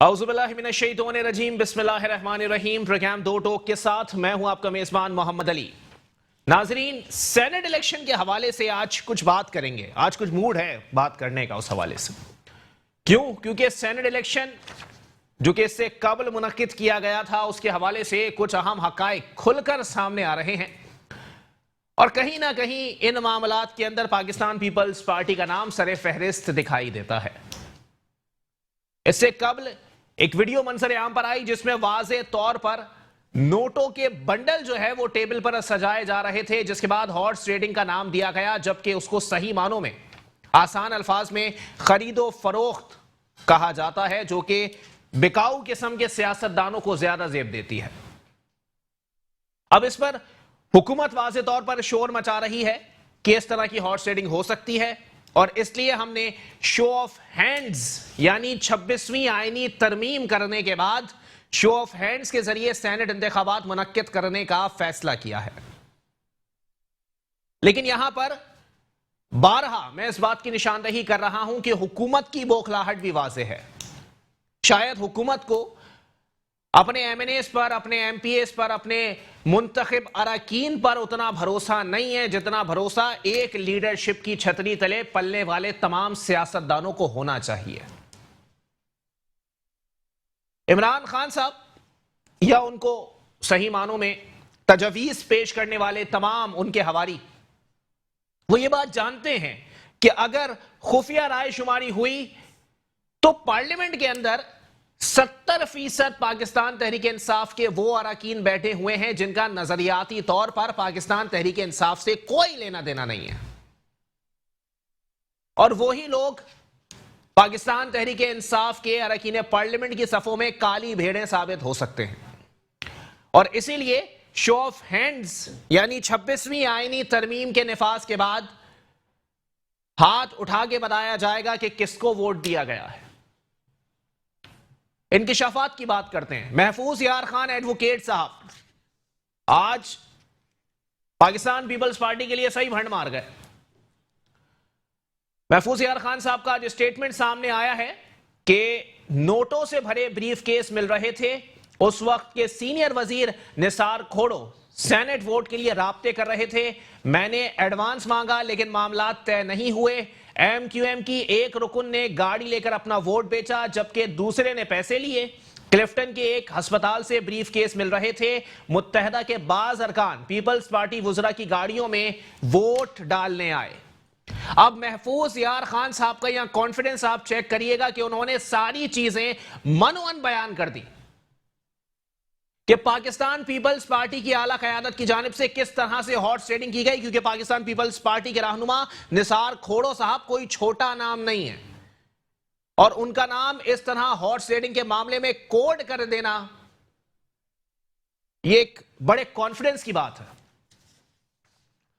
औज़ुबिल्लाहिमिनश्शैतानिर्रजीम बिस्मिल्लाहिर्रहमानिर्रहीम। प्रोग्राम दो टोक के साथ मैं हूं आपका मेजबान मोहम्मद अली। नाजरीन, सेनेट इलेक्शन के हवाले से आज कुछ बात करेंगे। आज कुछ मूड है बात करने का उस हवाले से। क्यों? क्योंकि सेनेट इलेक्शन जो कि इससे कबल मुनक्किद किया गया था, उसके हवाले से कुछ अहम हकाइक खुलकर सामने आ रहे हैं और कहीं ना कहीं इन मामलात के अंदर पाकिस्तान पीपल्स पार्टी का नाम सरे फहरिस्त दिखाई देता है। इससे कबल एक वीडियो मंजर आम पर आई जिसमें वाज़े तौर पर नोटों के बंडल जो है वो टेबल पर सजाए जा रहे थे, जिसके बाद हॉर्स ट्रेडिंग का नाम दिया गया, जबकि उसको सही मानों में आसान अल्फाज में खरीदो फरोख्त कहा जाता है, जो कि बिकाऊ किस्म के सियासतदानों को ज्यादा जेब देती है। अब इस पर हुकूमत वाज़े तौर पर शोर मचा रही है कि इस तरह की हॉर्स ट्रेडिंग हो सकती है और इसलिए हमने शो ऑफ हैंड्स यानी 26वीं आईनी तरमीम करने के बाद शो ऑफ हैंड्स के जरिए सेनेट इंतखाबात मुनक्किद करने का फैसला किया है। लेकिन यहां पर बारहा मैं इस बात की निशानदही कर रहा हूं कि हुकूमत की बौखलाहट भी वाज़ेह है। शायद हुकूमत को अपने एमएनएस पर, अपने एमपीएस पर, अपने मुंतखब अरकान पर उतना भरोसा नहीं है जितना भरोसा एक लीडरशिप की छतरी तले पलने वाले तमाम सियासतदानों को होना चाहिए। इमरान खान साहब या उनको सही मानों में तजवीज पेश करने वाले तमाम उनके हवारी, वो ये बात जानते हैं कि अगर खुफिया राय शुमारी हुई तो पार्लियामेंट के अंदर 70% पाकिस्तान तहरीक इंसाफ के वो अरकान बैठे हुए हैं जिनका नजरियाती तौर पर पाकिस्तान तहरीक इंसाफ से कोई लेना देना नहीं है, और वही लोग पाकिस्तान तहरीक इंसाफ के अरकान पार्लियामेंट की सफों में काली भेड़ें साबित हो सकते हैं। और इसीलिए शो ऑफ हैंड्स यानी 26वीं आईनी तरमीम के निफाज के बाद हाथ उठा के बताया जाएगा कि किसको वोट दिया गया है। इंकिशाफात की बात करते हैं। महफूज यार खान एडवोकेट साहब आज पाकिस्तान पीपल्स पार्टी के लिए सही भंड मार गए। महफूज यार खान साहब का आज स्टेटमेंट सामने आया है कि नोटों से भरे ब्रीफ केस मिल रहे थे। उस वक्त के सीनियर वजीर निसार खोड़ो सेनेट वोट के लिए राब्ते कर रहे थे। मैंने एडवांस मांगा लेकिन मामला तय नहीं हुए। एमक्यूएम की एक रुकन ने गाड़ी लेकर अपना वोट बेचा जबकि दूसरे ने पैसे लिए। क्लिफ्टन के एक अस्पताल से ब्रीफ केस मिल रहे थे। मुत्तहदा के बाज अरकान पीपल्स पार्टी वुजरा की गाड़ियों में वोट डालने आए। अब महफूज यार खान साहब का यहां कॉन्फिडेंस आप चेक करिएगा कि उन्होंने सारी चीजें मनोअन बयान कर दी कि पाकिस्तान पीपल्स पार्टी की आला क़यादत की जानिब से किस तरह से हॉर्स ट्रेडिंग की गई, क्योंकि पाकिस्तान पीपल्स पार्टी के रहनुमा निसार खोड़ो साहब कोई छोटा नाम नहीं है और उनका नाम इस तरह हॉर्स ट्रेडिंग के मामले में कोड कर देना यह एक बड़े कॉन्फिडेंस की बात है।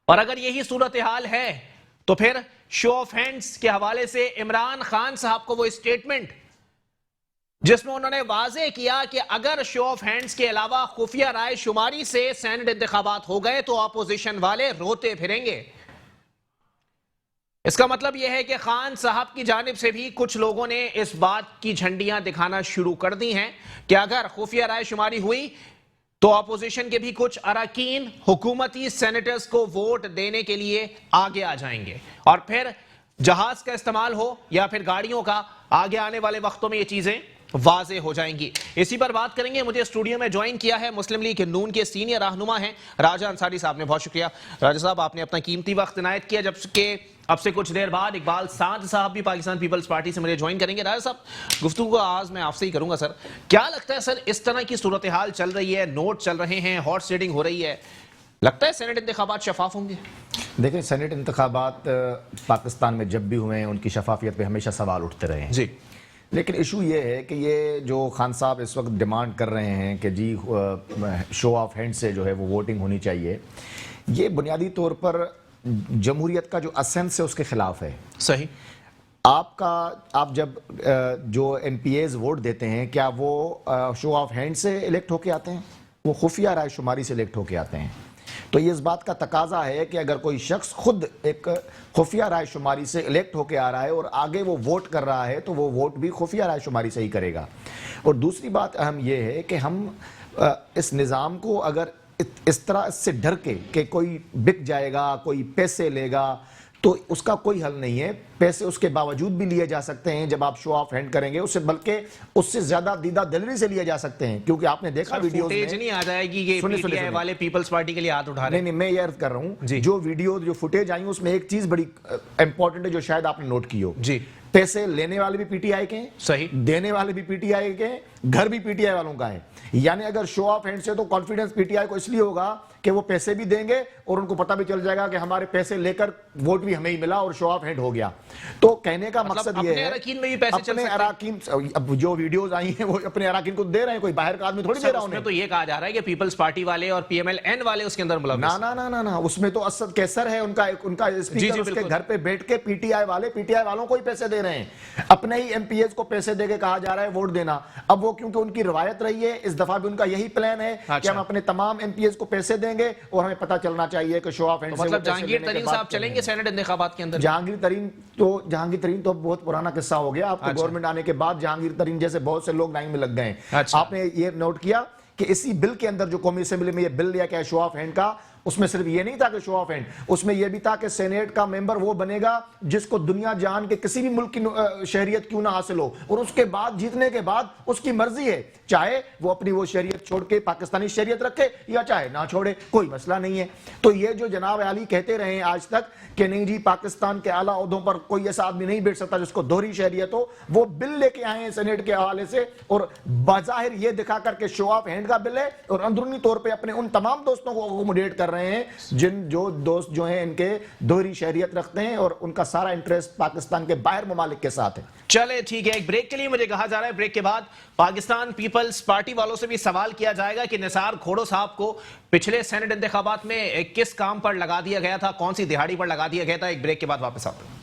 और अगर यही सूरत हाल है तो फिर शो ऑफ हैंड्स के हवाले से इमरान खान साहब को वो स्टेटमेंट जिसमें उन्होंने वाज़े किया कि अगर शो ऑफ हैंड्स के अलावा खुफिया राय शुमारी से सेनेट इंतखाबात हो गए तो अपोजिशन वाले रोते फिरेंगे। इसका मतलब यह है कि खान साहब की जानिब से भी कुछ लोगों ने इस बात की झंडियां दिखाना शुरू कर दी हैं कि अगर खुफिया राय शुमारी हुई तो अपोजिशन के भी कुछ अरकान हुकूमती सेनेटर्स को वोट देने के लिए आगे आ जाएंगे और फिर जहाज का इस्तेमाल हो या फिर गाड़ियों का, आगे आने वाले वक्तों में ये चीजें वाज़े हो जाएंगी। इसी पर बात करेंगे। मुझे स्टूडियो में ज्वाइन किया है मुस्लिम लीग नून के सीनियर रहनुमा हैं राजा अंसारी साहब ने। बहुत शुक्रिया राजा साहब, आपने अपना कीमती वक्त इनायत किया। जबकि अब से कुछ देर बाद इकबाल साद साहब भी पाकिस्तान पीपल्स पार्टी से मुझे ज्वाइन करेंगे। राजा साहब, गुफ्तगू का आगाज मैं आपसे ही करूंगा। सर, क्या लगता है सर, इस तरह की सूरत हाल चल रही है, नोट चल रहे हैं, हॉर्स ट्रेडिंग हो रही है, लगता है सेनेट इंतखाबात शफाफ होंगे? देखिए, सेनेट इंतखाबात पाकिस्तान में जब भी हुए हैं उनकी शफाफियत पे हमेशा सवाल उठते रहे हैं जी। लेकिन इशू ये है कि ये जो खान साहब इस वक्त डिमांड कर रहे हैं कि जी शो ऑफ हैंड से जो है वो वोटिंग होनी चाहिए, ये बुनियादी तौर पर जमहूरियत का जो असेंस है उसके खिलाफ है। सही। आप जब जो एमपीएज वोट देते हैं, क्या वो शो ऑफ हैंड से इलेक्ट होके आते हैं? वो खुफिया राय शुमारी से इलेक्ट होके आते हैं। तो तो ये इस बात का तकाजा है कि अगर कोई शख्स खुद एक खुफिया रायशुमारी से इलेक्ट होकर आ रहा है और आगे वो वोट कर रहा है तो वो वोट भी खुफिया रायशुमारी से ही करेगा। और दूसरी बात अहम ये है कि हम इस निज़ाम को अगर इस तरह से डर के कि कोई बिक जाएगा, कोई पैसे लेगा, तो उसका कोई हल नहीं है। पैसे उसके बावजूद भी लिए जा सकते हैं जब आप शो ऑफ हैंड करेंगे, उससे बल्कि उससे ज्यादा दीदा दलरी से लिए जा सकते हैं, क्योंकि आपने देखा वीडियोस में नहीं आ जाएगी कि पीटीआई वाले पीपल्स पार्टी के लिए हाथ उठा रहे हैं। नहीं, मैं ये अर्ज कर रहा हूं, जो वीडियो जो फुटेज आई उसमें एक चीज बड़ी इंपॉर्टेंट है जो शायद आपने नोट की हो जी। पैसे लेने वाले भी पीटीआई के हैं, सही, देने वाले भी पीटीआई के हैं, घर भी पीटीआई वालों का है। यानी अगर शो ऑफ हैंड से तो कॉन्फिडेंस पीटीआई को इसलिए होगा कि वो पैसे भी देंगे और उनको पता भी चल जाएगा कि हमारे पैसे लेकर वोट भी हमें ही मिला और शो ऑफ हैंड हो गया। तो कहने का मकसद ये है अराकीन में भी पैसे चल सकते हैं। अराकीन, अब जो वीडियोस आई हैं वो अपने अराकीन को दे रहे हैं, कोई बाहर का आदमी थोड़ी दे रहा है। तो ये कहा जा रहा है कि पीपल्स पार्टी वाले और पीएमएल-एन वाले उसके अंदर मुलव्वस। ना, उसमें तो असद कैसर है, उनका स्पीकर उसके घर पे बैठ के पीटीआई वालों को ही पैसे दे रहे हैं। अपने ही एमपीएस को पैसे देके कहा जा रहा है वोट देना। अब वो क्योंकि उनकी रवायत रही है, इस दफा भी उनका यही प्लान है कि हम अपने तमाम एमपीएस को पैसे देंगे और हमें पता चलना चाहिए कि शो ऑफ हैंड। मतलब जहांगीर तरीन साहब चलेंगे सेनेट इंतखाबात के अंदर? जहांगीर तरीन तो बहुत पुराना किस्सा हो गया। आपको गवर्नमेंट आने के बाद जहांगीर तरीन जैसे बहुत से लोग लाइन में लग गए। आपने ये नोट किया कि इसी बिल के अंदर जो कौमी असेंबली में ये बिल लिया गया शो ऑफ हैंड का, उसमें सिर्फ ये नहीं था कि शो ऑफ हैंड, उसमें यह भी था कि सेनेट का मेंबर वो बनेगा जिसको दुनिया जहान के किसी भी मुल्क की शहरियत क्यों ना हासिल हो, और उसके बाद जीतने के बाद उसकी मर्जी है, चाहे वो अपनी वो शहरियत छोड़ के पाकिस्तानी शहरियत रखे या चाहे ना छोड़े, कोई मसला नहीं है। तो ये जो जनाब अली कहते रहे आज तक कि नहीं जी पाकिस्तान के आला ओहदों पर कोई ऐसा आदमी नहीं बैठ सकता जिसको दोहरी शहरियत हो, वो बिल लेके आए हैं सेनेट के हवाले से और बाजाहिर ये दिखा करके शो ऑफ हैंड का बिल है और अंदरूनी तौर पर अपने उन तमाम दोस्तों को अकोमोडेट कर रहे हैं जो दोस्त जो हैं इनके दोहरी शहरियत रखते हैं और उनका सारा इंटरेस्ट पाकिस्तान के बाहर ममालिक के साथ है। चले ठीक है, एक ब्रेक के लिए मुझे कहा जा रहा है, ब्रेक के बाद पाकिस्तान पीपल्स पार्टी वालों से भी सवाल किया जाएगा कि निसार खोड़ो साहब को पिछले सेनेट इंतखाबात में किस काम पर लगा दिया गया था, कौन सी दिहाड़ी पर लगा दिया गया था। एक ब्रेक के बाद वापस आते हैं।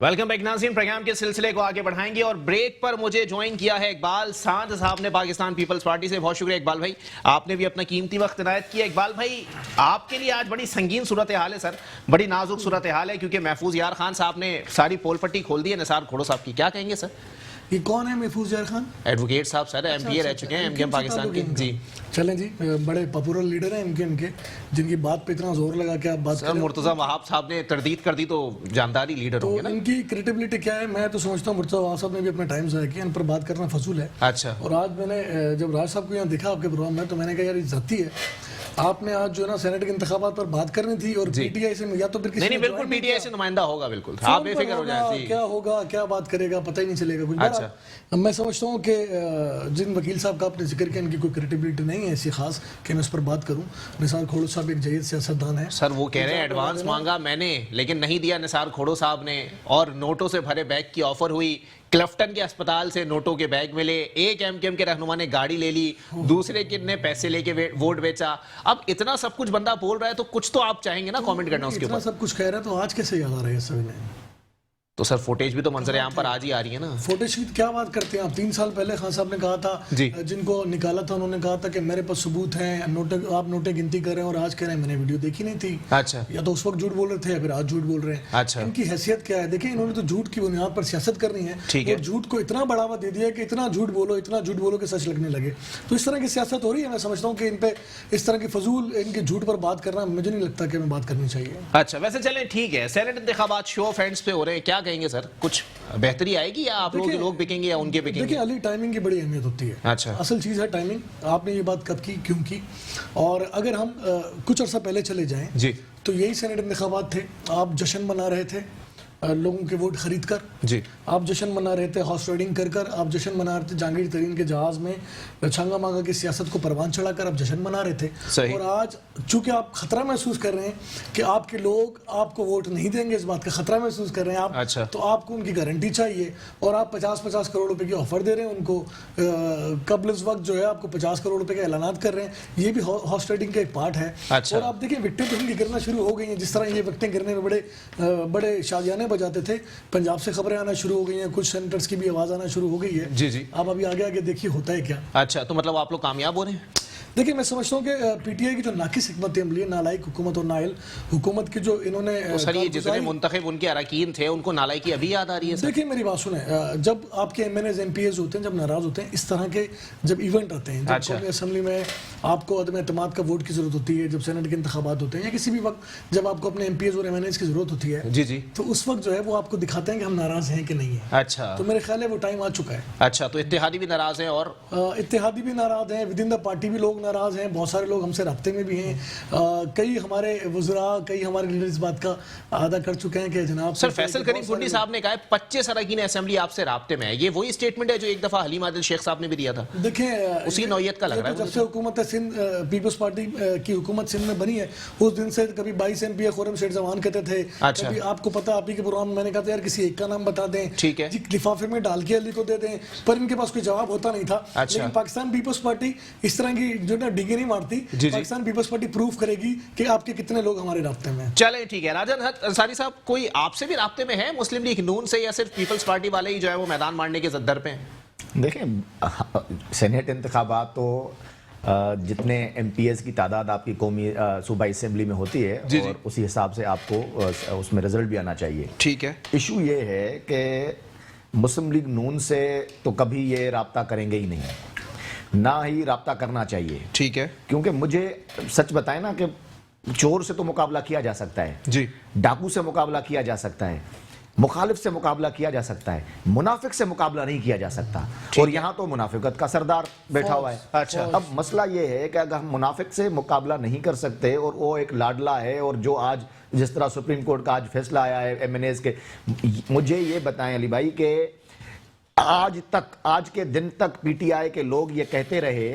वेलकम बैक नाज़रीन, प्रोग्राम के सिलसिले को आगे बढ़ाएंगे और ब्रेक पर मुझे ज्वाइन किया है इकबाल सांद साहब ने पाकिस्तान पीपल्स पार्टी से। बहुत शुक्रिया इकबाल भाई, आपने भी अपना कीमती वक्त इनायत किया। इकबाल भाई, आपके लिए आज बड़ी संगीन सूरत हाल है सर, बड़ी नाजुक सूरत हाल है, क्योंकि महफूज यार खान साहब ने सारी पोल पट्टी खोल दी है निसार खोड़ो साहब की। क्या कहेंगे सर? ये कौन है महफूज यार खान? एडवोकेट साहब सर, एमपीए रह चुके हैं एमकेएम पाकिस्तान के। जी चलें जी, बड़े पॉपुलर लीडर हैं एमकेएम के, जिनकी बात पे इतना जोर लगा के आप बात सर। मुर्तजा वहाब साहब ने तरदीद कर दी तो जानदारी लीडर तो होंगे ना। इनकी क्रेडिबिलिटी क्या है? मैं तो समझता हूँ मुर्तजा वहाब साहब ने भी अपना टाइम ज़ाया किया, इन पर बात करना फजूल है। अच्छा। और आज मैंने जब राज साहब को यहाँ देखा आपके प्रोग्राम में, तो मैंने कहा यार ये ज़्यादती है, आपने आज जो है ना सेनेट के इंतखाबात पर बात करनी थी और पीटीआई से या तो फिर किसी नहीं बिल्कुल पीटीआई से नुमाइंदा होगा, बिल्कुल आप बेफिक्र हो जाए। क्या होगा, क्या बात करेगा, पता ही नहीं चलेगा कुछ। अच्छा। मैं समझता हूँ कि जिन वकील साहब का आपने जिक्र किया, इनकी कोई क्रेडिबिलिटी नहीं है ऐसी खास कि मैं उस पर बात करूँ। निसार खोड़ो साहब एक जयद सियासतदान है सर, वो कह रहे हैं एडवांस मांगा मैंने लेकिन नहीं दिया निसार खोड़ो साहब ने, और नोटों से भरे बैग की ऑफर हुई। क्लिफ्टन के अस्पताल से नोटों के बैग मिले, एक एमकेएम के रहनुमा ने गाड़ी ले ली, दूसरे ने पैसे लेके वोट बेचा। अब इतना सब कुछ बंदा बोल रहा है तो कुछ तो आप चाहेंगे ना कमेंट करना उसके ऊपर। सब कुछ कह रहा है तो आज कैसे याद आ रहा है सभी ने? तो सर फुटेज भी तो मंजर आम पर आज ही आ रही है ना। फुटेज की क्या बात करते हैं आप? 3 साल पहले खान साहब ने कहा था, जिनको निकाला था उन्होंने कहा था कि मेरे पास सबूत हैं, आप नोटें गिनती कर रहे हैं, और आज कह रहे हैं मैंने वीडियो देखी नहीं थी। अच्छा। या तो उस वक्त झूठ बोल रहे थे या फिर आज झूठ बोल रहे हैं। अच्छा। इनकी हैसियत क्या है? देखिए, इन्होंने तो झूठ की बुनियाद पर सियासत करनी है और झूठ को इतना बढ़ावा दे दिया कि इतना झूठ बोलो कि सच लगने लगे। तो इस तरह की सियासत हो रही है। मैं समझता हूँ कि इन पे इस तरह की फजूल इनके झूठ पर बात करना मुझे नहीं लगता कि हमें बात करनी चाहिए। अच्छा, वैसे चलें ठीक है, सेनेट इंतखाबात शो ऑफ हैंड्स पे हो रहे हैं, क्या कहेंगे सर? कुछ बेहतरी आएगी या आप लोग बिकेंगे या उनके बिकेंगे? देखिए अली, टाइमिंग की बड़ी अहमियत होती है। अच्छा। असल चीज़ है टाइमिंग। आपने ये बात कब की, क्यों की? और अगर हम कुछ अर्सा पहले चले जाएं जी, तो यही सेनेट इंतखाबात थे, आप जश्न मना रहे थे लोगों के वोट खरीद कर जी, आप जश्न मना रहे थे हॉर्स राइडिंग कर कर, आप जश्न मना रहे थे जहांगीर तरीन के जहाज में लछंगा मांगा की सियासत को परवान चढ़ाकर आप जश्न मना रहे थे। और आज चूंकि आप खतरा महसूस कर रहे हैं कि आपके लोग आपको वोट नहीं देंगे, इस बात का खतरा महसूस कर रहे हैं आप। अच्छा। तो आपको उनकी गारंटी चाहिए और आप 50-50 करोड़ रुपए की ऑफर दे रहे हैं उनको। कबल इस वक्त जो है आपको 50 करोड़ रुपए के ऐलानात कर रहे हैं, ये भी हॉर्स राइडिंग का एक पार्ट है। अच्छा। और आप देखिए विकटें तो इनकी गिरना शुरू हो गई हैं, जिस तरह ये विकटें गिरने में बड़े शादियाने बजाते थे, पंजाब से खबरें आना शुरू हो गई हैं, कुछ सेनेटर्स की भी आवाज आना शुरू हो गई है। जी जी। आप अभी आगे आगे देखिए होता है क्या। अच्छा, तो मतलब आप लोग कामयाब हो रहे हैं? देखिए मैं समझता हूँ कि पीटीआई की जो नाकिस हिकमत अमली है, नालायक हुकूमत और नायल हुकूमत की जो इन्होंने तो सर ये जितने मुंतखब उनके अरकान थे उनको नालायकी अभी याद आ रही है? देखिए मेरी बात सुने, जब आपके एमएनएज एमपीएस होते हैं, जब नाराज होते हैं, इस तरह के जब इवेंट आते हैं, जब कौमी असम्बली में आपको अदम एतमाद का वोट की जरूरत होती है, जब सेनेट के इंतखाबात होते हैं, या किसी भी वक्त जब आपको अपने एमपीएस और एमएनएज की जरूरत होती है, जी जी, तो उस वक्त जो है वो आपको दिखाते हैं कि हम नाराज हैं कि नहीं है। अच्छा, तो मेरे ख्याल है वो टाइम आ चुका है। अच्छा, तो इत्तेहादी भी नाराज हैं और इत्तेहादी भी नाराज हैं, विद इन द पार्टी भी लोग नाराज हैं, बहुत सारे लोग हमसे राब्ते में भी हैं, कई हमारे वज़रा, कई हमारे लीडर इस बात का अदा कर चुके हैं कि जनाब सर फैसल करीम कुंडी साहब ने कहा 25 अरकान असेंबली आपसे राब्ते में है। ये वही स्टेटमेंट है जो एक दफा हलीम आदिल शेख साहब ने भी दिया था? देखें उसी नौयत का लग रहा है। जब से हुकूमत सिंध पीपल्स पार्टी की हुकूमत सिंध में बनी है, उस दिन से कभी 22 एमपी खुर्रम शेख जमान कहते थे, अच्छा। कभी आपको पता आप ही के प्रोग्राम में मैंने कहा था यार किसी एक का नाम बता दें, ठीक है, लिफाफे में डाल के अली को दे दें, पर इनके पास कोई जवाब होता नहीं था। अच्छा। लेकिन पाकिस्तान पीपल्स पार्टी इस तरह की जो ना डिगे नहीं मारती, पाकिस्तान पीपल्स पार्टी प्रूफ करेगी कि आपके कितने लोग हमारे राब्ते में हैं। चलें ठीक है। राजन अंसारी साहब, कोई आपसे भी राब्ते में है मुस्लिम लीग नून से, या सिर्फ पीपल्स पार्टी वाले ही जो है वो मैदान मारने के दर पे हैं? देखें सेनेट इंतखाबात तो जितने एमपीएस की तादाद आपकी कौमी सूबाई असेंबली में होती है, और उसी हिसाब से आपको उसमें रिजल्ट भी आना चाहिए। ठीक है। इशू ये है कि मुस्लिम लीग नून से तो कभी ये राब्ता करेंगे ही नहीं, ना ही राब्ता करना चाहिए। ठीक है। क्योंकि मुझे सच बताएं ना कि चोर से तो मुकाबला किया जा सकता है जी, डाकू से मुकाबला किया जा सकता है, मुखालिफ से मुकाबला किया जा सकता है, मुनाफिक से मुकाबला नहीं किया जा सकता। और यहां तो मुनाफिकत का सरदार बैठा हुआ है। अच्छा, अब मसला यह है कि अगर हम मुनाफिक से मुकाबला नहीं कर सकते, और वो एक लाडला है, और जो आज जिस तरह सुप्रीम कोर्ट का आज फैसला आया है एमएनएस के, मुझे ये बताएं अली भाई के आज के दिन तक पीटीआई के लोग ये कहते रहे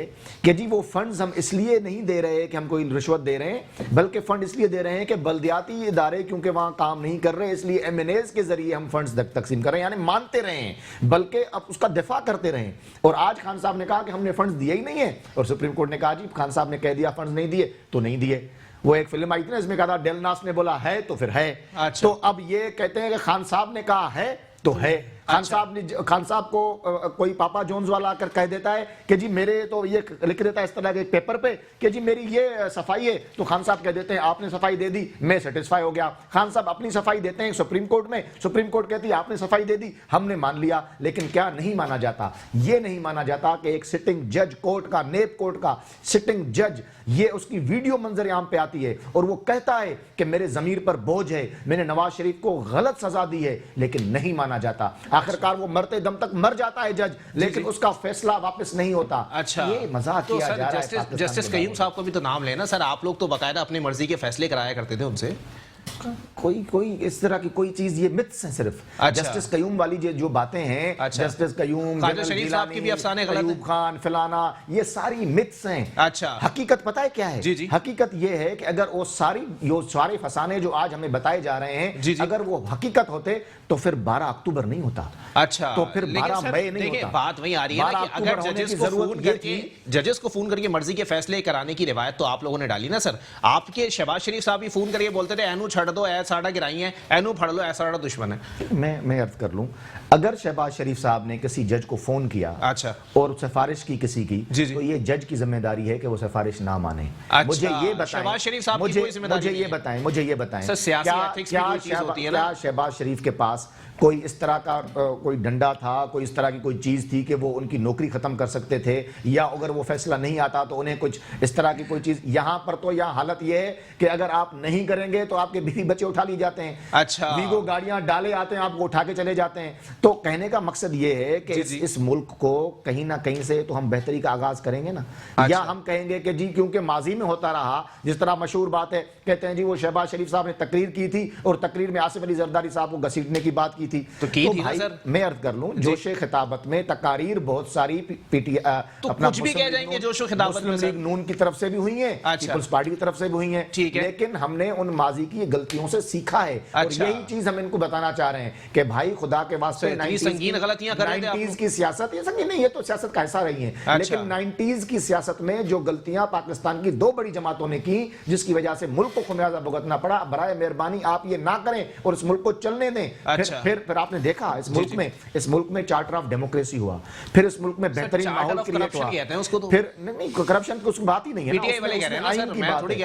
कि जी वो फंड्स हम इसलिए नहीं दे रहे कि हम कोई रिश्वत दे रहे हैं, बल्कि फंड इसलिए दे रहे हैं कि बल्दियाती इदारे क्योंकि वहां काम नहीं कर रहे, इसलिए एमएनएस के जरिए हम फंड्स तकसीम कर रहे हैं। यानी मानते रहे हैं, बल्कि अब उसका दिफा करते रहे। और आज खान साहब ने कहा कि हमने फंड्स दिए ही नहीं है, और सुप्रीम कोर्ट ने कहा जी खान साहब ने कह दिया फंड्स नहीं दिए तो नहीं दिए। वो एक फिल्म आई थी ना, इसमें कहा था डेलनास ने बोला है तो फिर है। अच्छा। तो अब ये कहते हैं कि खान साहब ने कहा है तो है। खान साहब को कोई पापा जोन्स वाला आकर कह देता है कि जी मेरे, तो ये लिख देता है इस तरह के पेपर पे कि जी मेरी ये सफाई है, तो खान साहब कह देते हैं आपने सफाई दे दी, मैं सेटिस्फाई हो गया। खान साहब अपनी सफाई देते हैं सुप्रीम कोर्ट में, सुप्रीम कोर्ट कहती है आपने सफाई दे दी, हमने मान लिया। लेकिन क्या नहीं माना जाता? ये नहीं माना जाता कि एक सिटिंग जज कोर्ट का, नेब कोर्ट का सिटिंग जज, ये उसकी वीडियो मंजर आम पे आती है और वो कहता है कि मेरे जमीर पर बोझ है, मैंने नवाज शरीफ को गलत सजा दी है, लेकिन नहीं माना जाता। आखिरकार वो मरते दम तक मर जाता है जज, लेकिन उसका फैसला वापस नहीं होता। अच्छा, ये मजाक तो किया जा रहा है। जस्टिस कयूम साहब को भी तो नाम लेना सर, आप लोग तो बाकायदा अपनी मर्जी के फैसले कराया करते थे उनसे। कोई इस तरह की कोई चीज, ये मिथ्स हैं सिर्फ। अच्छा। जस्टिस कयूम वाली जो बातें हैं, अच्छा। जस्टिस कयूम, शरीफ साहब की भी अफसाने गलत हैं। अयूब खान फलाना, ये सारी मिथ्स हैं। अच्छा। हकीकत पता है क्या है? जी जी। हकीकत ये है कि अगर वो सारे फसाने जो आज हमें बताए जा रहे हैं, जी जी। अगर वो हकीकत होते तो फिर 12 अक्टूबर नहीं होता। अच्छा, तो फिर 12 मई नहीं होता। बात वही आ रही है ना कि अगर जजेस को फोन करके मर्जी के फैसले कराने की रिवायत तो आप लोगों ने डाली ना सर। आपके शहबाज शरीफ साहब भी फोन करके बोलते थे एनू छड़ दो, साड़ा गिराई है, एनू फड़ लो, ऐसा दुश्मन है। मैं अर्ज कर लूं, अगर शहबाज शरीफ साहब ने किसी जज को फोन किया, अच्छा, और सिफारिश की किसी की, तो ये जज की जिम्मेदारी है कि वो सिफारिश ना माने। अच्छा, मुझे ये बताएं, शहबाज शरीफ साहब की कोई जिम्मेदारी नहीं है। मुझे ये बताएं सर, सियासी एथिक्स भी कोई चीज होती है ना? क्या शहबाज शरीफ के पास कोई इस तरह का कोई डंडा था, कोई इस तरह की कोई चीज थी कि वो उनकी नौकरी खत्म कर सकते थे, या अगर वो फैसला नहीं आता तो उन्हें कुछ इस तरह की कोई चीज? यहां पर तो यह हालत ये है कि अगर आप नहीं करेंगे तो आपके बीवी बच्चे उठा लिए जाते हैं। अच्छा, वीगो गाड़ियां डाले आते हैं, आपको उठा के चले जाते हैं। तो कहने का मकसद ये है कि इस मुल्क को कहीं ना कहीं से तो हम बेहतरी का आगाज करेंगे ना। अच्छा। या हम कहेंगे कि जी क्योंकि माजी में होता रहा, जिस तरह मशहूर बात है, कहते हैं जी वो शहबाज शरीफ साहब ने तकरीर की थी और तकरीर में आसिफ अली जरदारी साहब को घसीटने की बात की थी, तो मैं अर्ज कर लूं, जोशे खिताबत में तकारीर बहुत सारी तो कुछ भी कह जाएंगे जोशो खिताबत में, मुस्लिम लीग नून की तरफ से भी हुई है, पीपल्स पार्टी की तरफ से भी हुई है, लेकिन हमने उन माजी की गलतियों से सीखा है। अच्छा। और यही चीज हम इनको बताना चाह रहे हैं कि भाई खुदा के वास्ते 90s की सियासत, ये संगीन नहीं, ये तो सियासत कैसा रही है। अच्छा। लेकिन 90s की सियासत में जो गलतियां पाकिस्तान की दो बड़ी जमातों ने की, जिसकी वजह से मुल्क को खुमियाजा भुगतना पड़ा, बराए मेहरबानी आप ये ना करें और इस मुल्क को चलने दें। अच्छा। फिर आपने देखा इस मुल्क में चार्टर ऑफ डेमोक्रेसी हुआ, फिर इस मुल्क में बेहतरीन माहौल क्रिएट हुआ, फिर नहीं करप्शन की उसकी बात ही नहीं है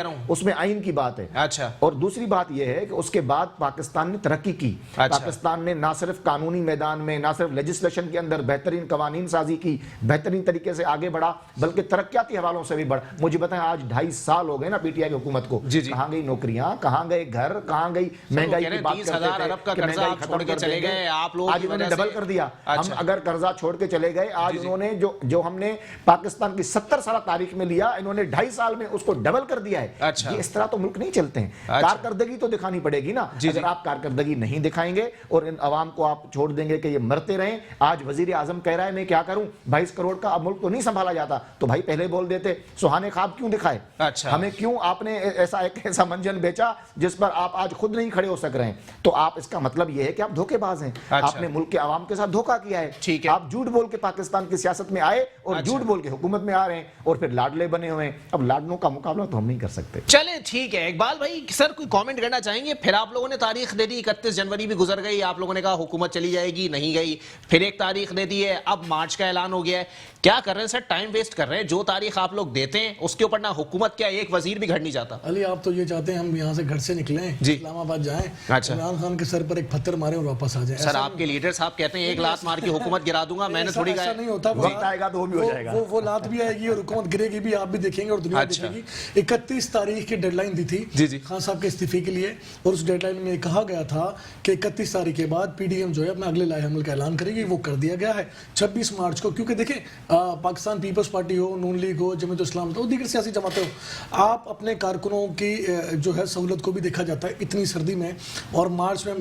ना, उसमें आइन की बात है। अच्छा। और दूसरी बात यह है कि उसके बाद पाकिस्तान ने तरक्की की। अच्छा। पाकिस्तान ने ना सिर्फ कानूनी मैदान में, ना सिर्फ लेजिस्लेशन के अंदर बेहतरीन कवानीन साजी की, बेहतरीन तरीके से आगे बढ़ा, बल्कि तरक्याती हवालों से भी बढ़ा। मुझे बताएं आज 2.5 साल हो गए ना पीटीआई की हुकूमत को, कहां गई नौकरियां, कहां गए घर, कहां गई महंगाई की बात करते थे कि महंगाई खत्म कर चले गए, आप लोग आज उन्होंने डबल कर दिया। हम अगर कर्जा छोड़ के चले गए, आज उन्होंने जो हमने पाकिस्तान की 70 साल तारीख में लिया, इन्होंने 2.5 साल में उसको डबल कर दिया है। अच्छा। ये इस तरह तो मुल्क नहीं चलते हैं। कारकर्दगी तो दिखानी पड़ेगी ना। अगर आप कारकर्दगी नहीं दिखाएंगे और इन अवाम को आप छोड़ देंगे कि ये मरते रहें, आज वजीर आजम कह रहा है मैं क्या करूं, 22 करोड़ का अब मुल्क को नहीं संभाला जाता, तो भाई पहले बोल देते, सुहाने ख्वाब क्यों दिखाए। अच्छा। हमें क्यों आपने ऐसा मंजन बेचा जिस पर आप आज खुद नहीं खड़े हो सक रहे हैं। तो आप, इसका मतलब यह है कि आप धोखेबाज हैं। अच्छा। आपने मुल्क के अवाम के साथ धोखा किया है। ठीक है। आप झूठ बोल के पाकिस्तान की सियासत में आए और झूठ बोल के हुकूमत में आ रहे हैं और फिर लाडले बने हुए हैं। अब लाडलों का मुकाबला तो हम नहीं कर सकते। चले ठीक है। इकबाल भाई सर कोई कमेंट करना चाहेंगे? फिर आप लोगों ने तारीख दे दी, 31 जनवरी भी गुजर गई, आप लोगों ने कहा हुकूमत चली जाएगी, नहीं गई, फिर एक तारीख दे दी है, अब मार्च का ऐलान हो गया है। क्या कर रहे हैं सर? टाइम वेस्ट कर रहे हैं। जो तारीख आप लोग देते हैं उसके ऊपर ना हुकूमत, क्या एक वजीर भी घर नहीं जाता? अली आप तो ये चाहते हैं हम यहाँ से घर से निकलें, इस्लामाबाद जाएं, अच्छा। इमरान खान के सर पर एक पत्थर मारे और वापस आ जाए। सर आपके लीडर साहब कहते हैं 1 लात मार के हुकूमत गिरा दूंगा, मैंने थोड़ी कहा नहीं होता। वक्त आएगा तो वो भी हो जाएगा। वो लात भी आएगी और हुकूमत गिरेगी भी, आप भी देखेंगे और दुनिया देखेगी। 31 तारीख की डेडलाइन दी थी खान साहब के इस्तीफे के लिए, और उस डेडलाइन में कहा गया था कि 31 तारीख के बाद पीडीएम जो है अपना अगले लाएहमल का ऐलान करेगी। वो कर दिया गया है 26 मार्च को। क्योंकि देखें पाकिस्तान पीपल्स पार्टी हो, नून लीग हो, जमीयत इस्लाम हो, दीगर सियासी जमातें हो, आप अपने कारकुनों की जो है सहूलत को भी देखा जाता है इतनी सर्दी में, और मार्च में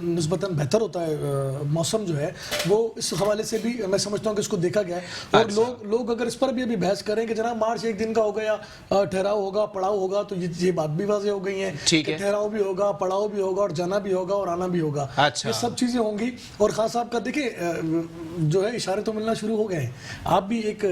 निस्बतन बेहतर होता है मौसम जो है, वो इस हवाले से भी मैं समझता हूँ कि इसको देखा गया है। और लोग अगर इस पर भी अभी बहस करें कि जनाब मार्च एक दिन का होगा या ठहराव होगा, पड़ाव होगा, तो ये बात भी वाज़ेह हो गई है कि ठहराव भी होगा, पड़ाव भी होगा, और जाना भी होगा और आना भी होगा। ये सब चीज़ें होंगी। और खान साहब का देखिए जो है इशारे तो मिलना शुरू हो गए हैं। आप भी एक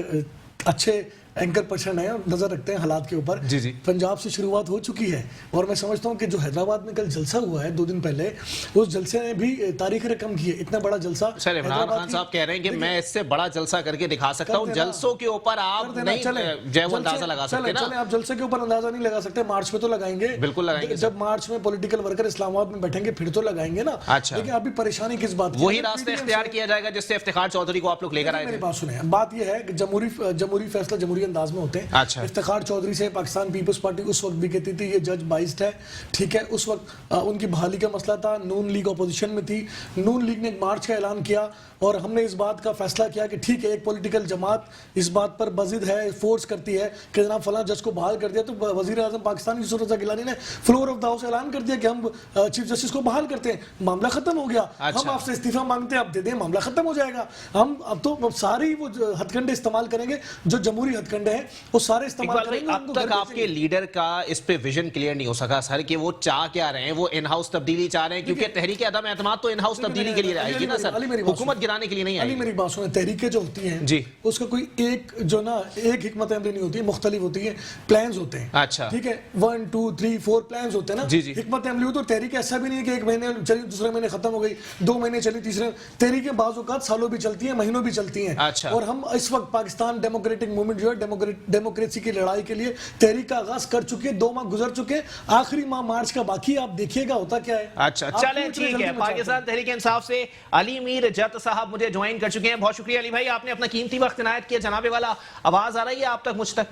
अच्छे एंकर पर्सन है, नजर रखते हैं हालात के ऊपर। पंजाब से शुरुआत हो चुकी है, और मैं समझता हूं कि जो हैदराबाद में कल जलसा हुआ है 2 दिन पहले, उस जलसे ने भी तारीख रकम की है। इतना बड़ा जलसा सर इमरान खान साहब कह रहे हैं कि मैं इससे बड़ा जलसा करके दिखा सकता हूं। जलसों के ऊपर आप नहीं जय वो अंदाजा लगा सकते ना। आप जलसे के ऊपर अंदाजा नहीं लगा सकते, मार्च में तो लगाएंगे, बिल्कुल लगाएंगे। जब मार्च में पॉलिटिकल वर्कर इस्लामाबाद में बैठेंगे फिर तो लगाएंगे ना। अच्छा। लेकिन अभी परेशानी किस बात की? वही रास्ता इख्तियार किया जाएगा जिससे इफ्तिखार चौधरी को आप लोग लेकर आए थे। मेरी बात सुने, बात यह है कि जमहूरी फैसला जमहूरी अंदाज में होते हैं। अच्छा। इफ्तिखार चौधरी से पाकिस्तान पीपल्स पार्टी उस वक्त भी कहती थी ये जज बाइस्ड है, ठीक है। उस वक्त उनकी बहाली का मसला था, नून लीग अपोजिशन में थी, नून लीग ने एक मार्च का ऐलान किया, और हमने इस बात का फैसला किया कि ठीक है एक पॉलिटिकल जमात इस बात पर बजिद है, फोर्स करती है कि जनाब फलां जज को बहाल कर दिया, तो वजीर आजम पाकिस्तान की सूरत गिलानी ने फ्लोर ऑफ द हाउस ऐलान कर दिया कि हम चीफ जस्टिस को बहाल करते हैं, मामला खत्म हो गया। अच्छा। हम आपसे इस्तीफा मांगते हैं, आप दे दें, मामला खत्म हो जाएगा। हम अब तो सारी वो हथकंडे इस्तेमाल करेंगे, जो जमहूरी हथकंडे हैं वो सारे इस्तेमाल करेंगे। अब तक आपके लीडर का इस पे विजन क्लियर नहीं हो सका सर कि वो चाह क्या रहे हैं। वो इन हाउस तब्दीली चाह रहे हैं, क्योंकि तहरीक अदम एतमाद तो इन हाउस तब्दीली के लिए आएगी ना सर, हुकूमत गिराने के लिए नहीं आएगी। मेरी बात सुने, तहरीकें जो होती हैं जी, उसका कोई एक जो ना एक हिकमत अमली नहीं होती है, मुख्तलिफ होती है, प्लान्स होते हैं। अच्छा। ठीक है, 1 2 3 4 प्लान्स होते हैं ना। हिकमत अमली हो तो तहरीक ऐसा भी नहीं है कि 1 महीने चली, दूसरे महीने खत्म हो गई, 2 महीने चली, तीसरे। तहरीकें बाज़ औक़ात सालों भी चलती हैं, महीनों भी चलती हैं। अच्छा। और हम इस वक्त पाकिस्तान डेमोक्रेटिक मूवमेंट जो है डेमोक्रेसी की लड़ाई के लिए तहरीक का आगाज कर चुके, 2 माह गुजर चुके, आखिरी माह मार्च का बाकी, आप देखिएगा होता क्या है। अच्छा चलें ठीक है। पाकिस्तान तहरीक इंसाफ से अली मीर जत साहब मुझे ज्वाइन कर चुके हैं। बहुत शुक्रिया अली भाई, आपने अपना कीमती वक्त इनायत किया। जनाबे वाला आवाज आ रही है आप तक, मुझ तक?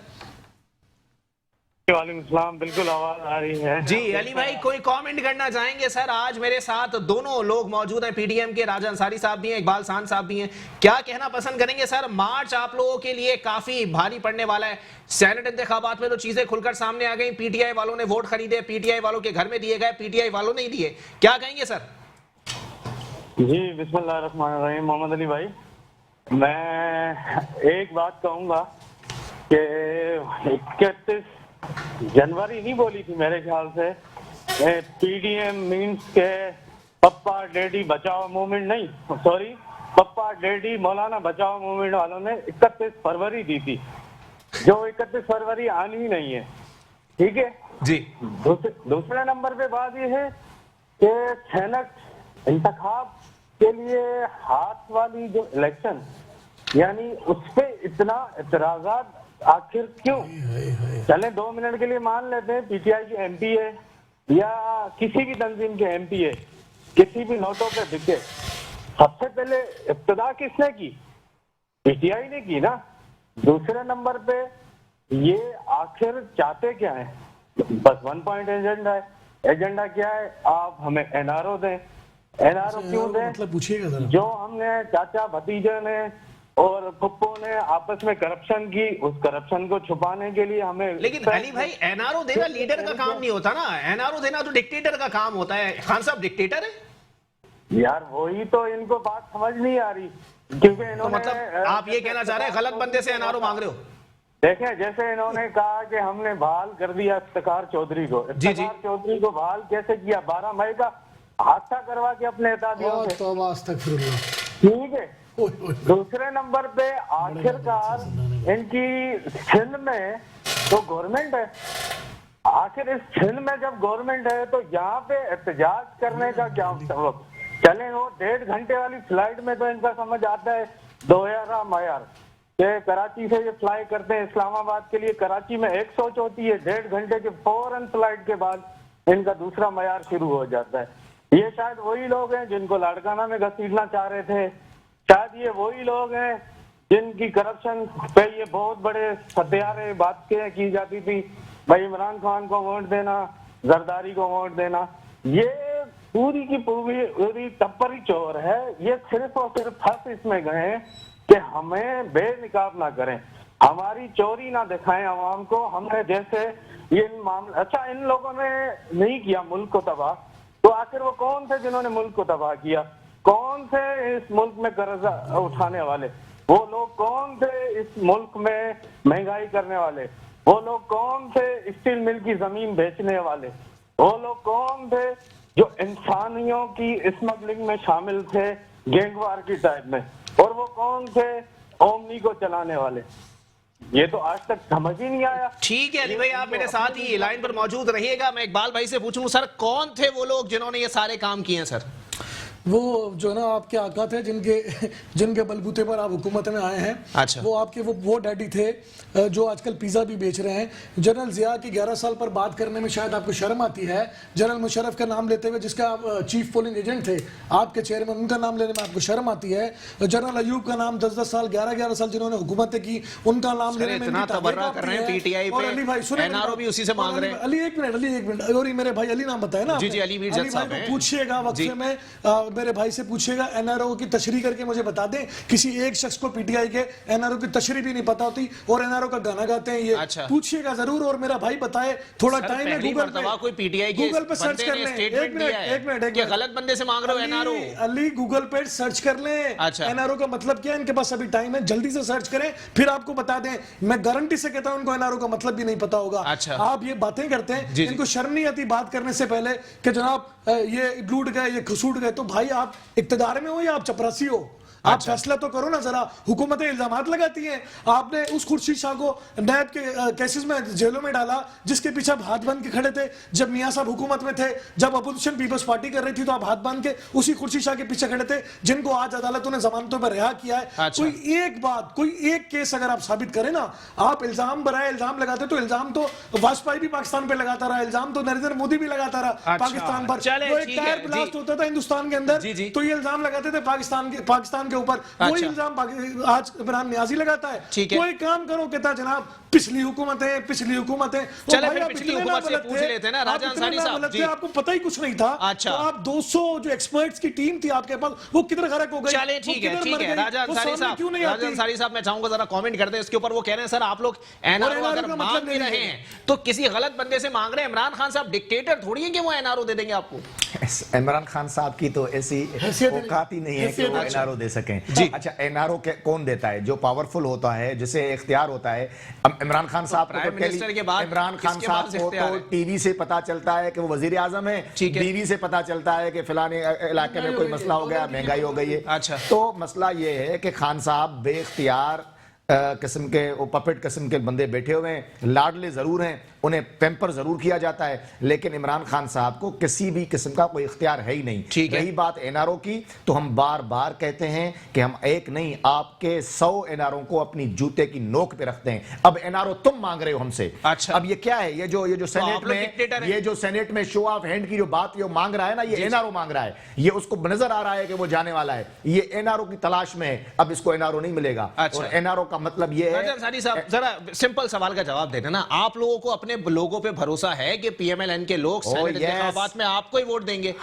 वालेकुम, बिल्कुल आवाज आ रही है जी। अली भाई कोई कमेंट करना चाहेंगे? सर आज मेरे साथ दोनों लोग मौजूद हैं, पीडीएम के राजा अंसारी साहब भी हैं, इकबाल सान साहब भी हैं। क्या कहना पसंद करेंगे सर? मार्च आप लोगों के लिए काफी भारी पड़ने वाला है। सेनेट इंतखाबात में तो चीजें खुलकर सामने आ गई, पीटीआई वालों ने वोट खरीदे, पीटीआई वालों के घर में दिए गए, पीटीआई वालों ने दिए। क्या कहेंगे सर? जी बिस्मिल्लाहिर्रहमानिर्रहीम। मोहम्मद अली भाई, मैं एक बात कहूंगा कि 31 जनवरी नहीं बोली थी मेरे ख्याल से, पीडीएम मीन्स के पप्पा डैडी बचाओ मूवमेंट नहीं, सॉरी, पप्पा डैडी मौलाना बचाओ मूवमेंट वालों ने 31 फरवरी दी थी, जो 31 फरवरी आनी ही नहीं है। ठीक है जी। दूसरे नंबर पे बात ये है कि सेनेट इंतखाब के लिए हाथ वाली जो इलेक्शन, यानी उस पे इतना इतराजात आखिर क्यों? चले 2 मिनट के लिए मान लेते हैं पीटीआई के एमपी है या किसी भी तंजीम के एमपी है, किसी भी नोटों पे बिके, सबसे पहले इब्तिदा किसने की? पीटीआई ने की ना। दूसरे नंबर पे ये आखिर चाहते क्या है? बस 1 पॉइंट एजेंडा है। एजेंडा क्या है? आप हमें एनआरओ दें। एनआरओ क्यों दें? मतलब पूछिएगा जरा। जो हमने चाचा भतीजे ने और पप्पो ने आपस में करप्शन की, उस करप्शन को छुपाने के लिए हमें। लेकिन अली भाई, एनआरओ देना लीडर का काम नहीं होता ना, एनआरओ देना तो डिक्टेटर का काम होता है। खान साहब डिक्टेटर है यार, वही तो इनको बात समझ नहीं आ रही, क्योंकि तो इन्होंने मतलब आप ये कहना चाह रहे हैं गलत बंदे से एनआरओ मांग रहे हो? देखें, जैसे इन्होंने कहा कि हमने बहाल कर दिया इफ्तिखार चौधरी को। इफ्तिखार चौधरी को बहाल कैसे किया? 12 मई का हादसा करवा के अपने एहतियातियों से। ठीक है। दूसरे नंबर पे आखिरकार इनकी सिंध में तो गवर्नमेंट है, आखिर इस सिंध में जब गवर्नमेंट है तो यहाँ पे एहतजाज करने का क्या सबब? चले वो 1.5 घंटे वाली फ्लाइट में तो इनका समझ आता है 2000 मयार के कराची से ये फ्लाई करते हैं इस्लामाबाद के लिए। कराची में एक सोच होती है, 1.5 घंटे के फौरन फ्लाइट के बाद इनका दूसरा मयार शुरू हो जाता है। ये शायद वही लोग हैं जिनको लाड़काना में घसीटना चाह रहे थे, शायद ये वही लोग हैं जिनकी करप्शन पे ये बहुत बड़े हथियारे बातें की जाती थी, भाई इमरान खान को वोट देना, जरदारी को वोट देना। ये पूरी की पूरी टप्परी चोर है। ये सिर्फ और सिर्फ फंस इसमें गए कि हमें बेनिकाब ना करें, हमारी चोरी ना दिखाएं आवाम को। हमने जैसे ये मामला, अच्छा इन लोगों ने नहीं किया मुल्क को तबाह, तो आखिर वो कौन थे जिन्होंने मुल्क को तबाह किया? कौन थे इस मुल्क में कर्जा उठाने वाले? वो लोग कौन थे इस मुल्क में महंगाई करने वाले? वो लोग कौन थे स्टील मिल की जमीन बेचने वाले? वो लोग कौन थे जो इंसानियों की स्मगलिंग में शामिल थे गैंगवार की टाइप में? और वो कौन थे ओमनी को चलाने वाले? ये तो आज तक समझ ही नहीं आया। ठीक है अली भाई, आप मेरे साथ ही लाइन पर मौजूद रहिएगा। मैं इकबाल भाई से पूछूं, सर कौन थे वो लोग जिन्होंने ये सारे काम किए हैं? सर वो जो ना आपके आका थे जिनके बलबूते पर आप हुकूमत में आए हैं। अच्छा। वो आपके वो डैडी थे जो आजकल पिज़्ज़ा भी बेच रहे हैं। जनरल जिया की 11 साल पर बात करने में शायद आपको शर्म आती है। जनरल मुशर्रफ का नाम लेते हुए, जिसका आप चीफ पोलिंग एजेंट थे, आपके चेयरमैन, उनका नाम लेने में आपको शर्म आती है। जनरल अयूब का नाम 10-10 साल 11-11 साल जिन्होंने हुकूमतें की, उनका नाम लेने में इतना तबर्रा कर रहे हैं पीटीआई पे। और अली भाई सुने, एनआरओ भी उसी से मांग रहे हैं। अली एक मिनट, और ये मेरे भाई अली नाम बताया ना, जी जी, अली मीर जज साहब हैं। पूछिएगा वक्फे में मेरे भाई से पूछिए, एनआरओ की तशरीह करके मुझे बता दें। किसी एक शख्स को पीटीआई के एनआरओ की तशरीह भी नहीं पता होती और एनआरओ का गाना गाते हैं ये। अच्छा। पूछिएगा जरूर, और मेरा भाई बताए। थोड़ा टाइम है, गूगल पे कोई पीटीआई के गूगल पे सर्च कर लें। एक मिनट क्या गलत बंदे से मांग रहे हो एनआरओ? अली गूगल पे सर्च कर लें। अच्छा। एनआरओ का मतलब क्या है? इनके पास अभी टाइम है, जल्दी से सर्च करें, फिर आपको बता दें। मैं गारंटी से कहता हूं उनको एनआरओ का मतलब भी नहीं पता होगा। अच्छा। आप ये बातें करते हैं, जी, इनको शर्म नहीं आती बात करने से पहले कि जनाब ये लूट गए, ये खसूट गए? तो भाई आप इक्तदार में हो या आप चपरासी हो? आप अच्छा। फैसला तो करो ना जरा। हुकूमतें इल्जामात लगाती हैं। आपने उस खुर्शीद शाह को नैब के केसेस में जेलों में डाला, जिसके पीछे आप हाथ बांध के खड़े थे जब मियां साहब हुकूमत में थे। जब अपोजिशन पीपल्स पार्टी कर रही थी तो आप हाथ बांध के उसी खुर्शीद शाह के पीछे खड़े थे, जिनको आज अदालतों ने जमानतों पर रिहा किया है। अच्छा। कोई एक बात, कोई एक केस अगर आप साबित करें ना, आप इल्जाम बराए इल्जाम लगाते, तो इल्जाम तो वाजपेयी भी पाकिस्तान पे लगाता रहा, इल्जाम तो नरेंद्र मोदी भी लगाता रहा पाकिस्तान पर। चले, एक टायर ब्लास्ट होता था हिंदुस्तान के अंदर, तो ये इल्जाम लगाते थे पाकिस्तान के ऊपर। वही इल्जाम आज इमरान नियाजी लगाता है। कोई काम करो, कहता जनाब पिछली हुकूमतें। चले फिर पिछली हुकूमत से पूछ लेते हैं ना राजा अंसारी साहब जी। आपको पता ही कुछ नहीं था। अच्छा। तो आप 200 जो एक्सपर्ट्स की टीम थी आपके पास, वो किधर गरक हो गई? चले ठीक है राजा अंसारी साहब, मैं चाहूंगा जरा कमेंट कर दे इसके ऊपर। वो कह रहे हैं सर आप लोग एनआरओ अगर मांग भी रहे हैं तो किसी गलत बंदे से मांग रहे हैं। इमरान खान साहब डिक्टेटर थोड़ी है कि वो एनआरओ दे देंगे आपको। इमरान खान साहब की तो ऐसी औकात ही नहीं है कि वो एनआरओ दे सके। सकें। अच्छा, एनआरओ कौन देता है? जो पावरफुल होता है, जिसे इख्तियार होता है। इमरान खान साहब को तो टीवी से पता चलता है कि वो वजीर आजम है, टीवी से पता चलता है कि फलाने इलाके में कोई मसला हो गया, महंगाई हो गई है। अच्छा, तो मसला ये है कि खान साहब बेख्तियार किस्म के पपेट किस्म के बंदे बैठे हुए हैं, लाडले जरूर हैं, उन्हें पैम्पर जरूर किया जाता है, लेकिन इमरान खान साहब को किसी भी किस्म का कोई इख्तियार है ही नहीं। रही बात एनआरओ की, तो हम बार बार कहते हैं कि हम एक नहीं आपके 100 एनआरओ को अपनी जूते की नोक पे रखते हैं। अब एनआरओ तुम मांग रहे हो हमसे। अच्छा, अब ये क्या है? ये जो सेनेट में ये जो सेनेट में शो ऑफ हैंड की जो बात ये मांग रहा है ना, ये एनआरओ मांग रहा है। ये उसको नजर आ रहा है कि वो जाने वाला है, ये एनआरओ की तलाश में है। अब इसको एनआरओ नहीं मिलेगा। और एनआरओ का मतलब ये है। अंसारी साहब, जरा सिंपल सवाल का जवाब देना ना, आप लोगों को अपने लोगों पे भरोसा है कि पीएमएलएन के लोग सेनेट इंतखाबात में आपको ही वोट देंगे?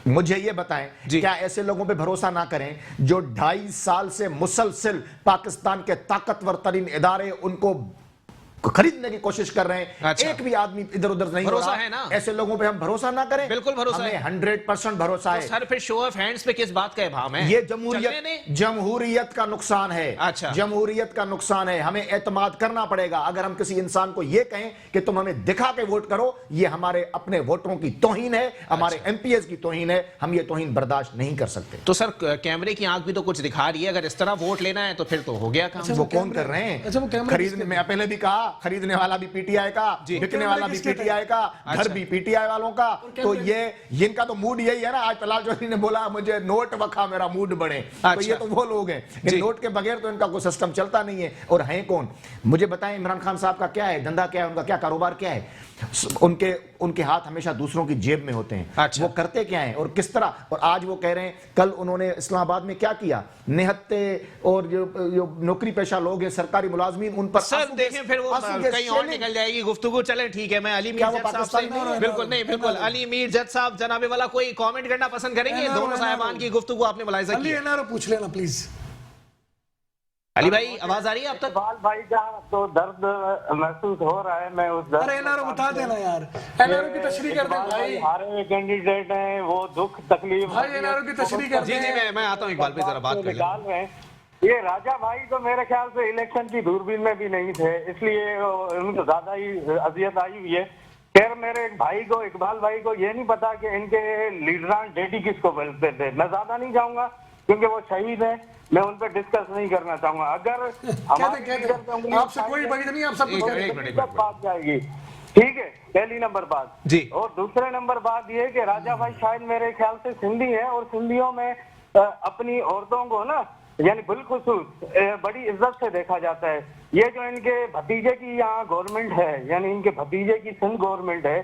मुझे ये बताएं, क्या ऐसे लोगों पे भरोसा ना करें जो 2.5 साल से मुसलसिल पाकिस्तान के ताकतवर तरीन इदारे उनको खरीदने की कोशिश कर रहे हैं? अच्छा, एक भी आदमी इधर उधर नहीं भरोसा है ना? ऐसे लोगों पे हम भरोसा ना करें? बिल्कुल भरोसा है, 100% भरोसा है। सर फिर शो ऑफ हैंड्स पे किस बात का भाव है? ये जमहूरियत का नुकसान है। अच्छा, जमहूरियत का नुकसान है। हमें एतमाद करना पड़ेगा। अगर हम किसी इंसान को ये कहें कि तुम हमें दिखा के वोट करो, ये हमारे अपने वोटरों की तौहीन है, हमारे एमपीएस की तौहीन है। हम ये तौहीन बर्दाश्त नहीं कर सकते। तो सर कैमरे की आंख भी तो कुछ दिखा रही है, अगर इस तरह वोट लेना है तो फिर तो हो गया काम। वो कौन कर रहे हैं? खरीदने, मैं पहले भी कहा, खरीदने वाला भी पीटीआई का, बिकने वाला भी पीटीआई का, घर भी पीटीआई वालों का। तो ये इनका तो मूड यही है ना। आज तलाल चौधरी ने बोला मुझे नोट वखा मेरा मूड बढ़े। तो ये तो वो लोग हैं, नोट के बगैर तो इनका कोई सिस्टम चलता नहीं है। और हैं कौन? मुझे बताएं, इमरान खान साहब का क्या है धंधा, क्या है उनका, क्या कारोबार क्या है? उनके हाथ हमेशा दूसरों की जेब में होते हैं। अच्छा, वो करते क्या हैं और किस तरह? और आज वो कह रहे हैं, कल उन्होंने इस्लामाबाद में क्या किया, निहत्ते और जो नौकरी पेशा लोग हैं, सरकारी मुलाजमीन, उन पर सर देखें फिर वो कहीं और निकल जाएगी गुफ्तगू। चले ठीक है, मैं अली मीर जज साहब, बिल्कुल नहीं, बिल्कुल अली मीर जज साहब जनाबे वाला कोई कमेंट करना पसंद करेंगे? दोनों साहिबान की गुफ्तगू आपने मुलाहिजा की। एनआरओ पूछ लेना प्लीज। अली भाई आवाज आ रही है अब तक? बाल भाई का तो दर्द महसूस हो रहा है। मैं उस दर्द, अरे एनआरओ बता देना यार, एनआरओ की तशरीह कर दे भाई। हारे हुए कैंडिडेट हैं, वो दुख तकलीफ भाई एनआरओ की तशरीह कर दे। जी मैं आता हूं इकबाल भाई, जरा बात निकाल रहे हैं। ये राजा भाई तो मेरे ख्याल से इलेक्शन की दूरबीन में भी नहीं थे, इसलिए उनको ज्यादा ही अजियत आई हुई है। खैर, मेरे एक भाई को, इकबाल भाई को ये नहीं पता कि इनके लीडरान डेडी किसको बोलते थे। मैं ज्यादा नहीं जाऊंगा क्योंकि वो शहीद है, मैं उन पर डिस्कस नहीं करना चाहूंगा। अगर आपसे कोई बात नहीं, आप सब कुछ बात जाएगी, ठीक है। पहली नंबर बात जी। और दूसरे नंबर बात ये कि राजा भाई शायद मेरे ख्याल से सिंधी है, और सिंधियों में अपनी औरतों को ना, यानी बिलखुसूस बड़ी इज्जत से देखा जाता है। ये जो इनके भतीजे की यहाँ गवर्नमेंट है, यानी इनके भतीजे की सिंध गवर्नमेंट है,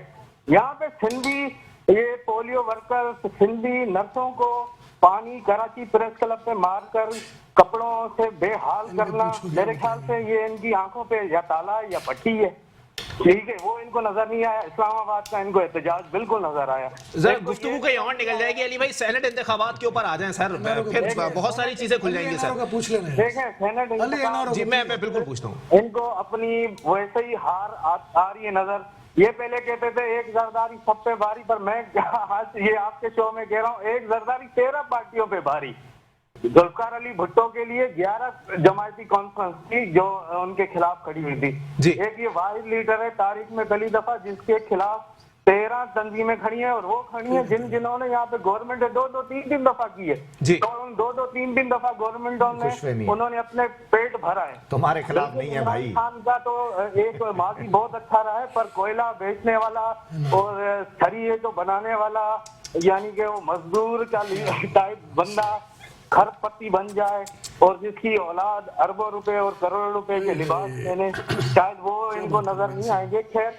यहाँ पे सिंधी ये पोलियो वर्कर्स, सिंधी नर्सों को पानी कराची प्रेस क्लब पे मारकर कपड़ों से बेहाल करना, मेरे ख्याल से ये इनकी आंखों पे या ताला या पट्टी है, ठीक है। वो इनको नजर नहीं आया। इस्लामाबाद का इनको एहतजाज बिल्कुल नजर आया। गुफ्तगू कहीं और निकल जाएगी। अली भाई सेनेट इंतखाबात के ऊपर आ जाएं सर, फिर बहुत सारी चीजें खुल जाएंगी सर। पूछ लेना। देखें सेनेट जी मैं बिल्कुल पूछता हूँ। इनको अपनी वैसे ही हार आ रही है नजर। ये पहले कहते थे एक जरदारी सब पे भारी, पर मैं आज ये आपके शो में कह रहा हूँ, एक जरदारी 13 पार्टियों पे भारी। जुल्फकार अली भुट्टो के लिए 11 जमायती कॉन्फ्रेंस थी जो उनके खिलाफ खड़ी हुई थी। एक ये वाहिद लीडर है तारीख में पहली दफा जिसके खिलाफ 13 तंजीमें खड़ी हैं, और वो खड़ी हैं जिन्होंने यहाँ पे गवर्नमेंट 2-3 दफा की है। तो उन 2-3 दफा गवर्नमेंटों ने उन्होंने अपने पेट भरा है। तुम्हारे खिलाफ नहीं है भाई। खान का तो एक माजी बहुत अच्छा रहा है, पर कोयला बेचने वाला और छड़ी तो बनाने वाला, यानी कि वो मजदूर का टाइप बंदा खरपति बन जाए और जिसकी औलाद अरबों रुपए और करोड़ों रुपए के लिबास लेने, शायद वो इनको नजर नहीं आएंगे। खैर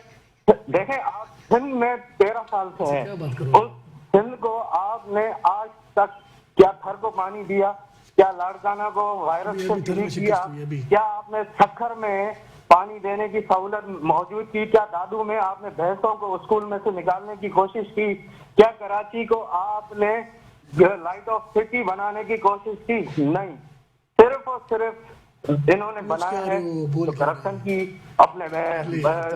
देखें, आप सिंध में 13 साल से हैं, उस सिंध को आपने आज तक क्या थर को पानी दिया, क्या लाड़काना को वायरस से फ्री किया, क्या आपने सखर में पानी देने की सहूलत मौजूद की, क्या दादू में आपने भैंसों को स्कूल में से निकालने की कोशिश की, क्या कराची को आपने लाइट ऑफ सिटी बनाने की कोशिश की? नहीं, सिर्फ और सिर्फ इन्होंने बनाया है तो करप्शन की अपने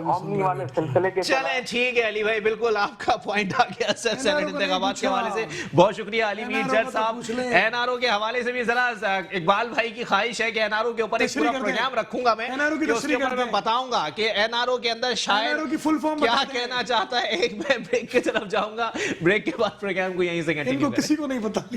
ओमनी वाले सिलसिले के। चले ठीक है अली भाई, बिल्कुल आपका पॉइंट आ गया सर सेनेट इंतखाबात के हवाले से। बहुत शुक्रिया अली मीर जज साहब। एनआरओ के हवाले से भी जरा इकबाल भाई की ख्वाहिश है कि एनआरओ के ऊपर एक पूरा प्रोग्राम रखूंगा मैं, उसके ऊपर मैं बताऊंगा कि एनआरओ के अंदर शायद क्या कहना चाहता है। एक मैं ब्रेक की तरफ जाऊंगा, ब्रेक के बाद प्रोग्राम को यहीं से कंटिन्यू किसी को नहीं पता।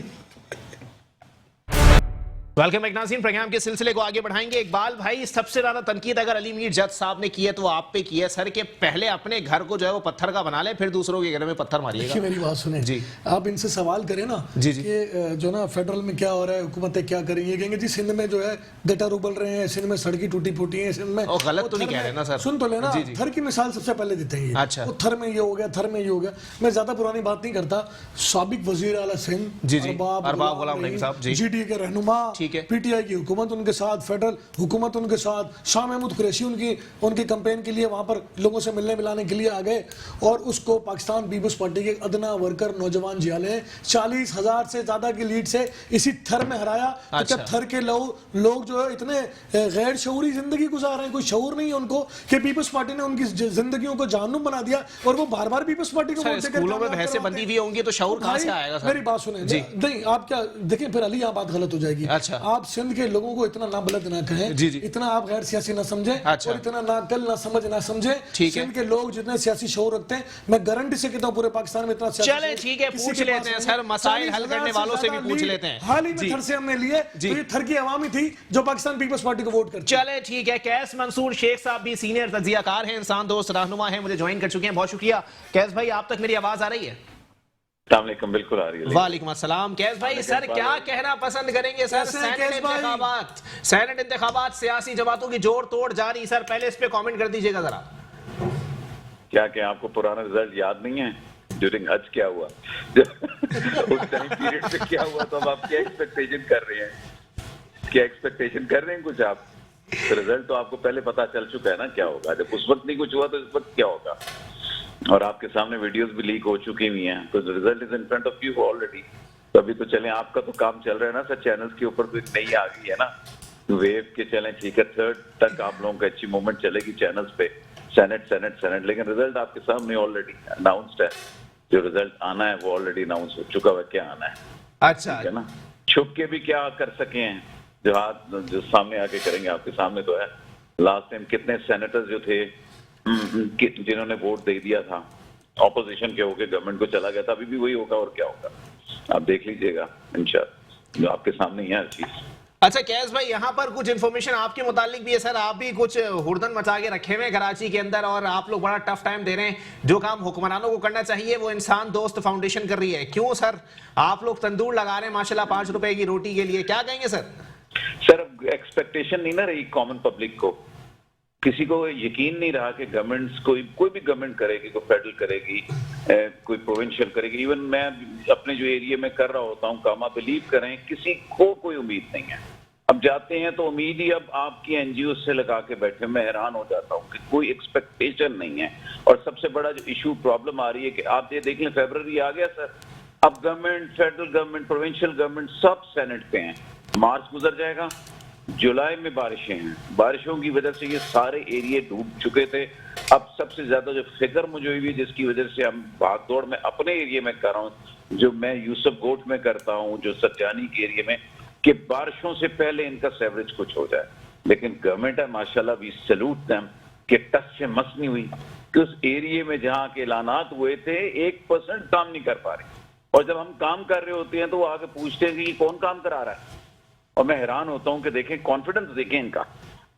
वेलकम बैक नाज़रीन, प्रोग्राम के सिलसिले को आगे बढ़ाएंगे। इकबाल भाई, सबसे ज्यादा तनकीद अगर अली मीर जज साहब ने की है तो वो आप पे की है सर, के पहले अपने घर को जो है वो पत्थर का बना ले, फिर दूसरों के घर में पत्थर मारिएगा। मेरी बात सुने जी, आप इनसे सवाल करें ना जी जी कि जो ना फेडरल में क्या हो रहा है, हुकूमतें क्या करेंगी, कहेंगे जी सिंध में जो है गटर उबल रहे हैं, सिंध में सड़कें टूटी फूटी हैं, सिंध में गलत तो नहीं कह रहे ना सर, सुन तो लेना। थर की मिसाल सबसे पहले देते हैं। अच्छा, थर में ये हो गया, थर में ये हो गया। मैं ज्यादा पुरानी बात नहीं करता। साबिक वजीर आला सिंध अरबाब गुलाम नबी साहब, जीडीए के रहनुमा, पीटीआई की हुकूमत उनके साथ, फेडरल हुकूमत उनके साथ, शाह महमूद कुरैशी उनकी कैंपेन के लिए वहां पर लोगों से मिलने मिलाने के लिए आ गए और उसको पाकिस्तान पीपल्स पार्टी के अदना वर्कर नौजवान जियाले 40,000 से ज्यादा की लीड से इसी थर में हराया। अच्छा। तो थर के लोग जो है इतने गैर शऊरी जिंदगी गुजार रहे हैं, कोई शऊर नहीं है उनको कि पीपल्स पार्टी ने उनकी जिंदगियों को जहन्नुम बना दिया और वो बार बार पीपल्स पार्टी को वोट देकर बहसें बंदी हुई होंगी तो शऊर कहां से आएगा सर? मेरी बात सुने नहीं, आप क्या देखें फिर अली, यहाँ बात गलत हो जाएगी। अच्छा, आप सिंध के लोगों को इतना ना बलद ना कहें, इतना आप गैर सियासी ना समझे। अच्छा। और इतना ना कल ना समझ ना समझे। सिंध के लोग जितने सियासी शऊर रखते हैं, मैं गारंटी से कहता हूं पूरे पाकिस्तान में इतना सियासी। चले ठीक है, पूछ लेते हैं सर, मसाइल हल करने वालों से भी पूछ लेते हैं। हाल ही में थर से हमने लिए तो ये थर की अवामी थी जो पाकिस्तान पीपल्स पार्टी को वोट करती। चले ठीक है, कैस मंसूर शेख साहब भी सीनियर तजियाकार हैं, इंसान दोस्त रहनुमा हैं, मुझे ज्वाइन कर चुके हैं, बहुत शुक्रिया। कैस भाई, आप तक मेरी आवाज आ रही है? बिल्कुल आ रही है। वालेकुम अस्सलाम। कैस भाई, सर क्या कहना पसंद करेंगे सर? सेनेट इंतखाबात सियासी जमातों की जोड़ तोड़ जारी सर, पहले इस पे कमेंट कर दीजिएगा जरा। क्या आपको पुराना रिजल्ट याद नहीं है? ड्यूरिंग हज क्या हुआ उस टाइम पीरियड पे क्या हुआ, तो अब आप क्या एक्सपेक्टेशन कर रहे हैं? क्या एक्सपेक्टेशन कर रहे हैं कुछ आप? तो रिजल्ट तो आपको पहले पता चल चुका है ना क्या होगा। जब उस वक्त नहीं कुछ हुआ तो इस वक्त क्या होगा? और आपके सामने वीडियोस भी लीक हो चुकी हुई हैं, तो result is in front of you already. तो अभी तो चलें, आपका तो काम चल रहा है ना सर, चैनल्स के ऊपर तो एक नई आ गई है ना, वेव के चलें, ठीक है, 3rd तक आप लोगों की अच्छी मूवमेंट चलेगी चैनल्स पे, सेनेट, लेकिन रिजल्ट आपके सामने ऑलरेडी अनाउंस्ड है। जो रिजल्ट आना है वो ऑलरेडी अनाउंस हो चुका है, क्या आना है। अच्छा है ना, छुप के भी क्या कर सके हैं, जो सामने आके करेंगे, आपके सामने तो है। लास्ट टाइम कितने सेनेटर्स जो थे जिन्होंने वोट दे दिया था, ऑपोजिशन के होके गवर्नमेंट को चला गया था, अभी भी वही होगा और क्या होगा, आप देख लीजिएगा इंशाल्लाह, जो आपके सामने ही है चीज। अच्छा कैस भाई, यहाँ पर कुछ इन्फॉर्मेशन आपके मुतालिक भी है सर, आप भी कुछ हुड़दंग मचा के रखे हुए हैं कराची के अंदर और आप लोग बड़ा टफ टाइम दे रहे हैं। जो काम हुक्मरानों को करना चाहिए वो इंसान दोस्त फाउंडेशन कर रही है, क्यों सर आप लोग तंदूर लगा रहे हैं माशाल्लाह 5 रुपए की रोटी के लिए, क्या कहेंगे सर? सर एक्सपेक्टेशन नहीं ना रही कॉमन पब्लिक को, किसी को यकीन नहीं रहा कि गवर्नमेंट्स कोई भी गवर्नमेंट करेगी, कोई फेडरल करेगी, कोई प्रोविंशियल करेगी। इवन मैं अपने जो एरिया में कर रहा होता हूँ काम, आप बिलीव करें किसी को कोई उम्मीद नहीं है। अब जाते हैं तो उम्मीद ही अब आपकी एनजीओ से लगा के बैठे, मैं हैरान हो जाता हूँ कि कोई एक्सपेक्टेशन नहीं है। और सबसे बड़ा जो इशू प्रॉब्लम आ रही है कि आप ये देख लें, फरवरी आ गया सर, अब government, federal government, provincial government सब सेनेट पे हैं। मार्च गुजर जाएगा, जुलाई में बारिशें हैं, बारिशों की वजह से ये सारे एरिया डूब चुके थे। अब सबसे ज्यादा जो फिक्र मुझे हुई है, जिसकी वजह से हम भागदौड़ में अपने एरिया में कर रहा हूँ, जो मैं यूसुफ गोट में करता हूँ, जो सज्जानी के एरिया में, कि बारिशों से पहले इनका सेवरेज कुछ हो जाए। लेकिन गवर्नमेंट है माशाल्लाह, वी सैल्यूट देम कि टच से मस नहीं हुई कि उस एरिया में जहाँ के ऐलानात हुए थे 1% काम नहीं कर पा रहे। और जब हम काम कर रहे होते हैं तो वो आके पूछते हैं कि कौन काम करा रहा है, और मैं हैरान होता हूं कि देखें कॉन्फिडेंस देखें इनका,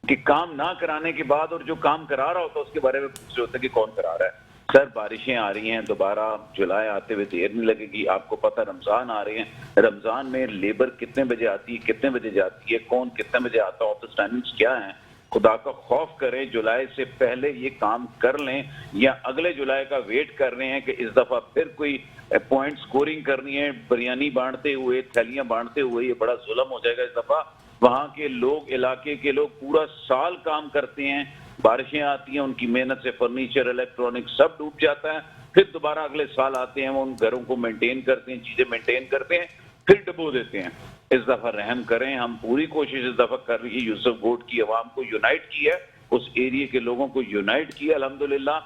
कि काम ना कराने के बाद और जो काम करा रहा होता है उसके बारे में पूछ रहे होते हैं कि कौन करा रहा है। सर बारिशें आ रही हैं, दोबारा जुलाई आते हुए देर नहीं लगेगी। आपको पता रमजान आ रहे हैं, रमजान में लेबर कितने बजे आती है, कितने बजे जाती है, कौन कितने बजे आता है, ऑफिस टाइमिंग्स क्या है। खुदा का खौफ करें, जुलाई से पहले ये काम कर लें, या अगले जुलाई का वेट कर रहे हैं कि इस दफा फिर कोई पॉइंट स्कोरिंग करनी है, बिरयानी बांटते हुए, थैलियां बांटते हुए, ये बड़ा जुल्म हो जाएगा इस दफा। वहां के लोग, इलाके के लोग पूरा साल काम करते हैं, बारिशें आती हैं, उनकी मेहनत से फर्नीचर, इलेक्ट्रॉनिक सब डूब जाता है, फिर दोबारा अगले साल आते हैं, वो उन घरों को मेंटेन करते हैं, चीजें मेंटेन करते हैं, फिर डुबो देते हैं। इस दफा रहम करें। हम पूरी कोशिश इस दफा कर रही है, यूसुफ गोट की आवाम को यूनाइट किया, उस एरिया के लोगों को यूनाइट किया अल्हम्दुलिल्लाह।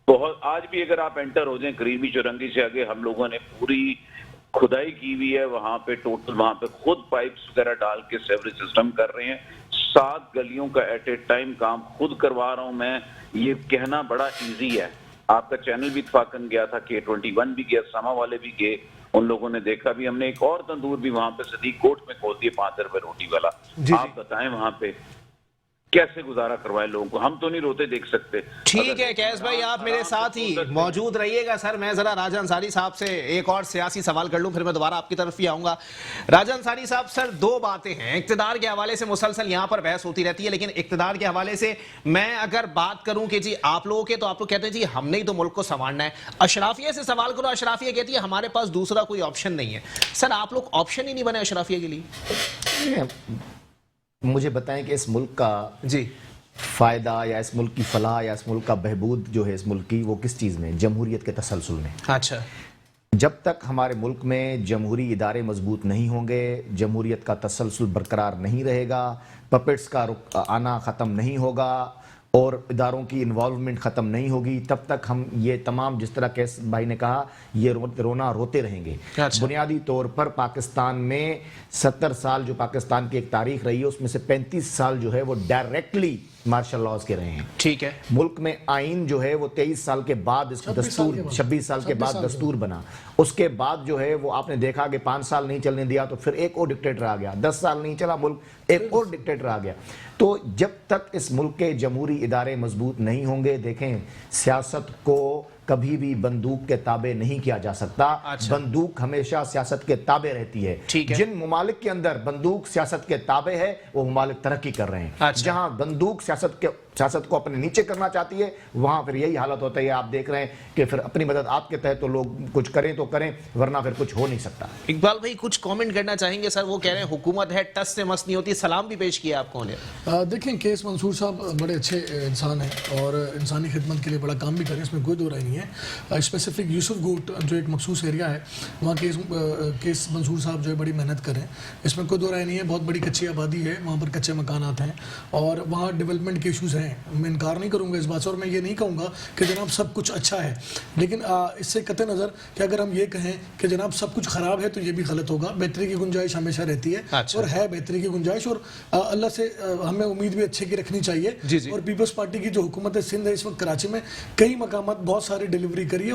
बहुत आज भी अगर आप एंटर हो जाएं करीबी चौरंगी से आगे, हम लोगों ने पूरी खुदाई की हुई है वहां पे, टोटल वहां पे खुद पाइप्स वगैरह डाल के सेवरेज सिस्टम कर रहे हैं। 7 गलियों का एट ए टाइम काम खुद करवा रहा हूं मैं। ये कहना बड़ा इजी है, आपका चैनल भी इत्फाकन गया था, K21 भी गया, समा वाले भी गए, उन लोगों ने देखा भी। हमने एक और तंदूर भी वहां पे सदीक कोट में खोल दिया 5 रुपए रोटी वाला। आप बताएं वहां पे कैसे गुजारा करवाए लोगों को, हम तो नहीं रोते देख सकते। ठीक है कैस भाई, आप मेरे साथ ही मौजूद रहिएगा। सर मैं जरा राजा अंसारी साहब से एक और सियासी सवाल कर लूं, फिर मैं दोबारा आपकी तरफ ही आऊंगा। राजा अंसारी साहब, सर 2 बातें हैं, इक्तिदार के हवाले से मुसलसल यहां पर बहस होती रहती है, लेकिन इक्तिदार के हवाले से मैं अगर बात करूं कि जी आप लोगों के, तो आप लोग कहते हैं जी हमने ही तो मुल्क को संवारना है। अशराफिया से सवाल करो, अशराफिया कहती है हमारे पास दूसरा कोई ऑप्शन नहीं है। सर आप लोग ऑप्शन ही नहीं बने अशराफिया के लिए। मुझे बताएं कि इस मुल्क का जी फायदा या इस मुल्क की फलाह या इस मुल्क का बहबूद जो है इस मुल्क की, वो किस चीज़ में? जमहूरियत के तसलसल में। अच्छा, जब तक हमारे मुल्क में जमहूरी इदारे मजबूत नहीं होंगे, जमहूरियत का तसलसल बरकरार नहीं रहेगा, पपेट्स का आना ख़त्म नहीं होगा और इदारों की इन्वॉल्वमेंट ख़त्म नहीं होगी, तब तक हम ये तमाम, जिस तरह कैस भाई ने कहा, ये रोना रोते रहेंगे। अच्छा। बुनियादी तौर पर पाकिस्तान में 70 साल जो पाकिस्तान की एक तारीख रही है, उसमें से 35 साल जो है वो डायरेक्टली मार्शल लॉज के रहे हैं। ठीक है। मुल्क में आइन जो है वो 23 साल के बाद इसका दस्तूर, 26 साल के बाद दस्तूर बना। उसके बाद जो है वो आपने देखा कि 5 साल नहीं चलने दिया तो फिर एक और डिक्टेटर आ गया, 10 साल नहीं चला मुल्क, एक और डिक्टेटर आ गया। तो जब तक इस मुल्क के जमहूरी इदारे मजबूत नहीं होंगे, देखें सियासत को कभी भी बंदूक के ताबे नहीं किया जा सकता। अच्छा। बंदूक हमेशा सियासत के ताबे रहती है। ठीक है। जिन ममालिक के अंदर बंदूक सियासत के ताबे है वो ममालिक तरक्की कर रहे हैं। अच्छा। जहां बंदूक सियासत को अपने नीचे करना चाहती है, वहां फिर यही हालत होता है। आप देख रहे हैं कि फिर अपनी मदद आपके तहत तो लोग कुछ करें तो करें, वरना फिर कुछ हो नहीं सकता। इकबाल भाई कुछ कमेंट करना चाहेंगे? सर वो कह रहे हैं हुकूमत है टस से मस नहीं होती, सलाम भी पेश किया आपको ने। देखें केस मंसूर साहब बड़े अच्छे इंसान हैं और इंसानी खिदमत के लिए बड़ा काम भी करें, इसमें कोई दो राय नहीं है। स्पेसिफिक यूसुफ गोट जो एक मखसूस एरिया है, वहाँ केस मंसूर साहब जो है बड़ी मेहनत करें, इसमें कोई दो राय नहीं है। बहुत बड़ी कच्ची आबादी है, वहाँ पर कच्चे मकान आते हैं और वहाँ डेवलपमेंट के इशूज़ हैं। मैं इनकार नहीं करूँगा इस बात से, और मैं ये नहीं कहूँगा कि जनाब सब कुछ अच्छा है, लेकिन इससे कतई नज़र कि अगर हम ये कहें कि जनाब सब कुछ ख़राब है तो ये भी गलत होगा। बेहतरी की गुंजाइश हमेशा रहती है। अच्छा। और है बेहतरी की गुंजाइश, और अल्लाह से हमें उम्मीद भी अच्छे की रखनी चाहिए। जी जी। और पीपल्स पार्टी की जो हुकूमत है सिंध है इस वक्त कराची में कई मकामात बहुत सारी डिलीवरी करी है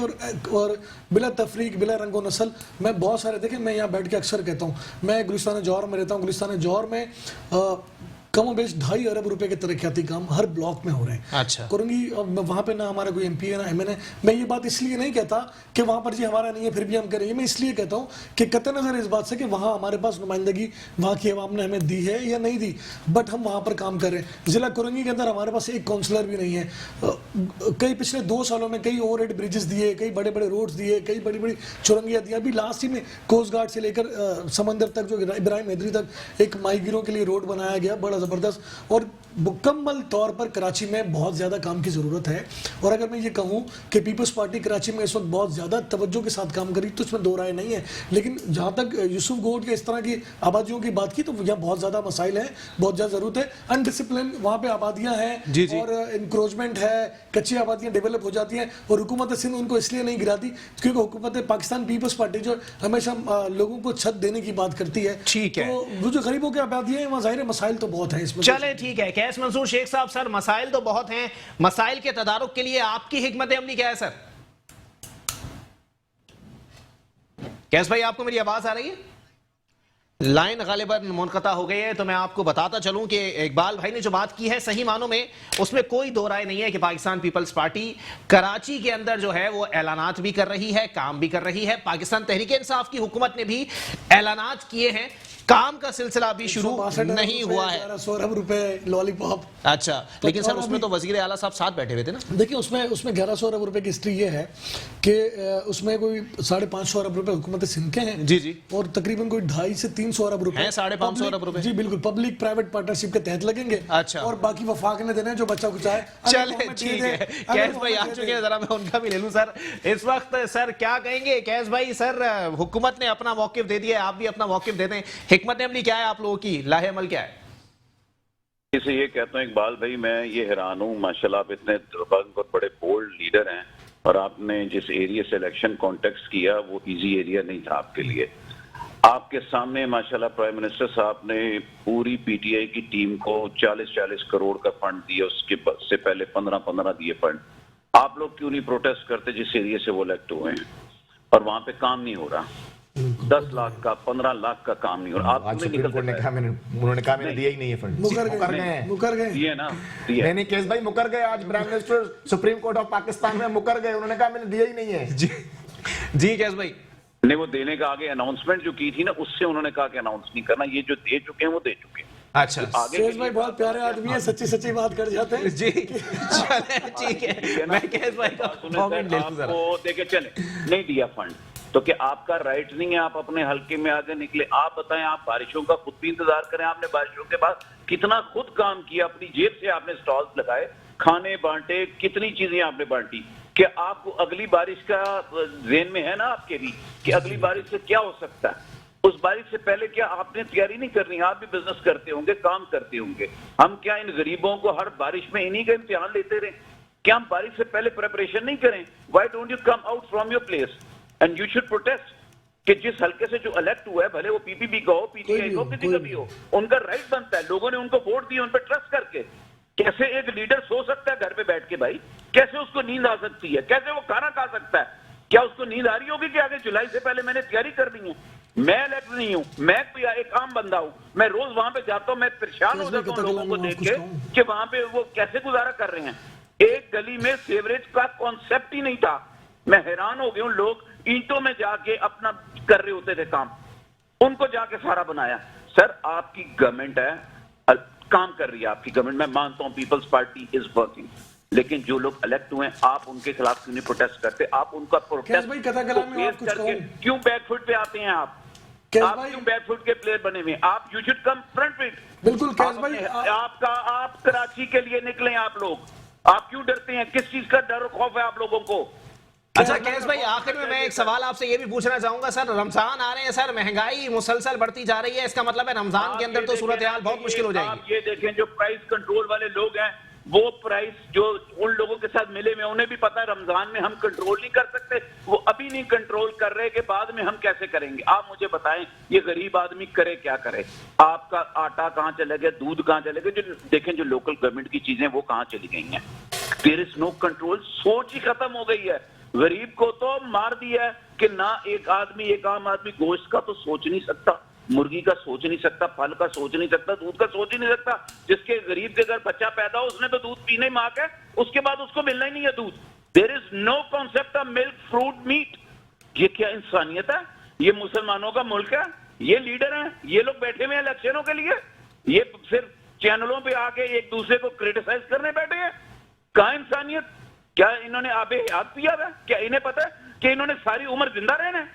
और बिला तफरीक बिला रंगो नस्ल मैं बहुत सारे, देखें मैं यहाँ बैठ के अक्सर कहता हूँ, मैं गुलिस्तान जौहर में रहता हूँ, गुलिस्तान जौहर में कम बेश 2.5 अरब रुपए के तरक्याती काम हर ब्लॉक में हो रहे हैं। अच्छा। करूँगी वहाँ पे ना हमारा कोई एमपी है ना एमएनए। मैं ये बात इसलिए नहीं कहता कि वहाँ पर जी हमारा नहीं है फिर भी हम करेंगे, मैं इसलिए कहता हूँ कि कतई नज़र इस बात से कि वहाँ हमारे पास नुमाइंदगी वहाँ की आवाम ने हमें दी है या नहीं दी, बट हम वहाँ पर काम कर रहे हैं। ज़िला कुरंगी के अंदर हमारे पास एक काउंसलर भी नहीं है। कई पिछले 2 सालों में कई ओवरहेड ब्रिजेस दिए, कई बड़े बड़े रोड्स दिए, कई बड़ी बड़ी चुरंगियाँ दी। अभी लास्ट ही में कोस्ट गार्ड से लेकर समंदर तक जो इब्राहिम हैदरी तक एक माहीगीरों के लिए रोड बनाया गया बड़ा ज़बरदस्त, और मुकम्मल तौर पर कराची में बहुत ज़्यादा काम की ज़रूरत है। और अगर मैं ये कहूँ कि पीपल्स पार्टी कराची में इस वक्त बहुत ज़्यादा तवज्जो के साथ काम करी तो इसमें दो राय नहीं है। लेकिन जहाँ तक यूसुफ गोट के इस तरह की आबादियों की बात की तो यहाँ बहुत ज़्यादा मसाइल हैं, बहुत ज़्यादा ज़रूरत है। अनडिसिप्लिन वहाँ पे आबादियाँ हैं और इंक्रोचमेंट है, कच्ची आबादियाँ डेवलप हो जाती हैं और हुकूमत सिंध उनको इसलिए नहीं गिराती क्योंकि हुकूमत पाकिस्तान पीपल्स पार्टी जो हमेशा लोगों को छत देने की बात करती है। ठीक है। तो वो जो गरीबों की आबादियाँ हैं वहाँ ज़ाहिर मसाइल तो बहुत हैं इसमें। चले ठीक है। कैस मंसूर शेख साहब, सर मसाइल तो बहुत हैं, मसाइल के तदारुक के लिए आपकी हिकमत अमली क्या है सर? कैस भाई आपको मेरी आवाज आ रही है? लाइन गालिबन मुनक़ता हो गई है, तो मैं आपको बताता चलूं कि इकबाल भाई ने जो बात की है सही मानों में उसमें कोई दो राय नहीं है कि पाकिस्तान पीपल्स पार्टी कराची के अंदर जो है वो ऐलानात भी कर रही है, काम भी कर रही है। पाकिस्तान तहरीक इंसाफ की हुकूमत ने भी ऐलानात किए हैं, काम का सिलसिला अभी शुरू नहीं हुआ है। 100 अरब रुपए लॉलीपॉप। अच्छा, लेकिन सर उसमें तो वजीर आला साहब साथ बैठे हुए थे ना। देखिए उसमें 1100 अरब रुपए की हिस्ट्री ये है कि उसमें कोई 550 अरब रुपए हुकूमत सिंध के हैं। जी जी। और तकरीबन कोई 250 से 300 अरब रुपए हैं, 550 अरब रुपए। जी बिल्कुल, पब्लिक प्राइवेट पार्टनरशिप के तहत लगेंगे। अच्छा। और बाकी वफाक ने देने जो बच्चा कुछ आए। चले ठीक है। कैस भाई आ चुके हैं, जरा मैं उनका भी ले लूं सर इस वक्त। सर क्या कहेंगे कैस भाई? सर हुकूमत ने अपना मौकिफ दे दिया, आप भी अपना मौकिफ दे दें। हिकमत अमली क्या है आप लोगों की, लाहे अमल क्या है? इसे ये कहता हूँ इकबाल भाई, मैं ये हैरान हूँ, माशाल्लाह आप इतने दबंग और बड़े बोल्ड लीडर हैं, और आपने जिस एरिया से इलेक्शन कॉन्टेक्स्ट किया वो इजी एरिया नहीं था आपके लिए। आपके सामने माशाल्लाह प्राइम मिनिस्टर साहब ने पूरी पीटीआई की टीम को 40-40 करोड़ का फंड दिया, उसके से पहले 15-15 दिए फंड। आप लोग क्यों नहीं प्रोटेस्ट करते जिस एरिया से वो इलेक्ट हुए हैं? और वहां पे काम नहीं हो रहा, 10 लाख का 15 लाख का काम नहीं हो रहा। आप सुप्रीम कोर्ट ने कहा, उन्होंने कहा मैंने दिया ही नहीं है फंड, मुकर गए ये ना नहीं केस भाई मुकर गए। आज prime minister supreme court of Pakistan में मुकर गए, उन्होंने कहा मैंने दिया ही नहीं है। जी केस भाई ने वो देने का आगे अनाउंसमेंट जो की थी ना, उससे उन्होंने कहा कि अनाउंस नहीं करना, ये जो दे चुके हैं वो दे चुके हैं। अच्छा, केस भाई बहुत प्यारे आदमी है, सच्ची बात कर जाते हैं। जी चले ठीक है, मैं केस भाई का कमेंट ले लूं जरा। आपको देके चले नहीं दिया फंड तो क्या आपका राइट नहीं है? आप अपने हल्के में आगे निकले, आप बताएं, आप बारिशों का खुद भी इंतजार करें। आपने बारिशों के बाद कितना खुद काम किया, अपनी जेब से आपने स्टॉल्स लगाए, खाने बांटे, कितनी चीजें आपने बांटी। क्या आपको अगली बारिश का ज़हन में है ना आपके भी कि अगली बारिश से क्या हो सकता है? उस बारिश से पहले क्या आपने तैयारी नहीं करनी? आप भी बिजनेस करते होंगे, काम करते होंगे। हम क्या इन गरीबों को हर बारिश में इन्हीं का इम्तिहान लेते रहे? क्या हम बारिश से पहले प्रिपरेशन नहीं करें? Why don't you come out from your place and you should protest कि जिस हल्के से जो इलेक्ट हुआ है, भले वो पीपीपी का हो, पीटीआई का हो, किसी का भी हो, उनका राइट बनता है। लोगों ने उनको वोट दिया, उन पर ट्रस्ट करके। कैसे एक लीडर सो सकता है घर पे बैठ के भाई? कैसे उसको नींद आ सकती है? कैसे वो खाना खा सकता है? क्या उसको नींद आ रही होगी कि आगे जुलाई से पहले मैंने तैयारी करनी है? मैं इलेक्ट नहीं हूं, मैं कोई एक आम बंदा हूं, मैं रोज वहां पे जाता हूं, मैं परेशान हो जाता हूं लोगों को देख के कि वहां पे वो कैसे गुजारा कर रहे हैं। एक गली में सीवरेज का कॉन्सेप्ट ही नहीं था। मैं हैरान हो गया हूं, लोग ईंटों में जाके अपना कर रहे होते थे काम, उनको जाके सारा बनाया। सर आपकी गवर्नमेंट है, काम कर रही है आपकी गवर्नमेंट, मैं मानता हूं पीपल्स पार्टी इज वर्किंग, लेकिन जो लोग इलेक्ट हुए हैं आप उनके खिलाफ क्यों नहीं प्रोटेस्ट करते? आप उनका प्रोटेस्ट करके क्यों बैकफुट पे आते हैं? आप क्यों बैकफुट के प्लेयर बने हुए? आप you should come front feet. बिल्कुल कैश भाई, आप कराची के लिए निकले, आप लोग आप क्यों डरते हैं? किस चीज का डर और खौफ है आप लोगों को? अच्छा केस भाई, आखिर में मैं एक सवाल आपसे ये भी पूछना चाहूंगा सर, रमजान आ रहे हैं सर, महंगाई मुसलसल बढ़ती जा रही है, इसका मतलब है रमजान के अंदर तो सूरत हाल बहुत मुश्किल हो जाएगी। आप ये देखें, जो प्राइस कंट्रोल वाले लोग हैं, वो प्राइस जो उन लोगों के साथ मिले हुए, उन्हें भी पता है रमजान में हम कंट्रोल नहीं कर सकते, वो अभी नहीं कंट्रोल कर रहे कि बाद में हम कैसे करेंगे। आप मुझे बताएं, ये गरीब आदमी करे क्या करे? आपका आटा कहाँ चले गया, दूध कहाँ चले गए? जो देखें, जो लोकल गवर्नमेंट की चीजें वो कहाँ चली गई हैं? There is no control. सोच ही खत्म हो गई है। गरीब को तो मार दिया है कि ना एक आम आदमी गोश्त का तो सोच नहीं सकता, मुर्गी का सोच नहीं सकता, फल का सोच नहीं सकता, दूध का सोच ही नहीं सकता। जिसके गरीब के घर बच्चा पैदा हो, उसने तो दूध पीने माँ के, उसके बाद उसको मिलना ही नहीं है दूध। There is no concept of milk, fruit, meat. ये क्या इंसानियत है? ये मुसलमानों का मुल्क है? ये लीडर हैं, ये लोग बैठे हुए हैं इलेक्शनों के लिए, ये सिर्फ चैनलों पे आके एक दूसरे को क्रिटिसाइज करने बैठे हैं। कहाँ इंसानियत? क्या इन्होंने आबे हयात पिया है? क्या इन्हें पता है कि इन्होंने सारी उम्र जिंदा रहना है?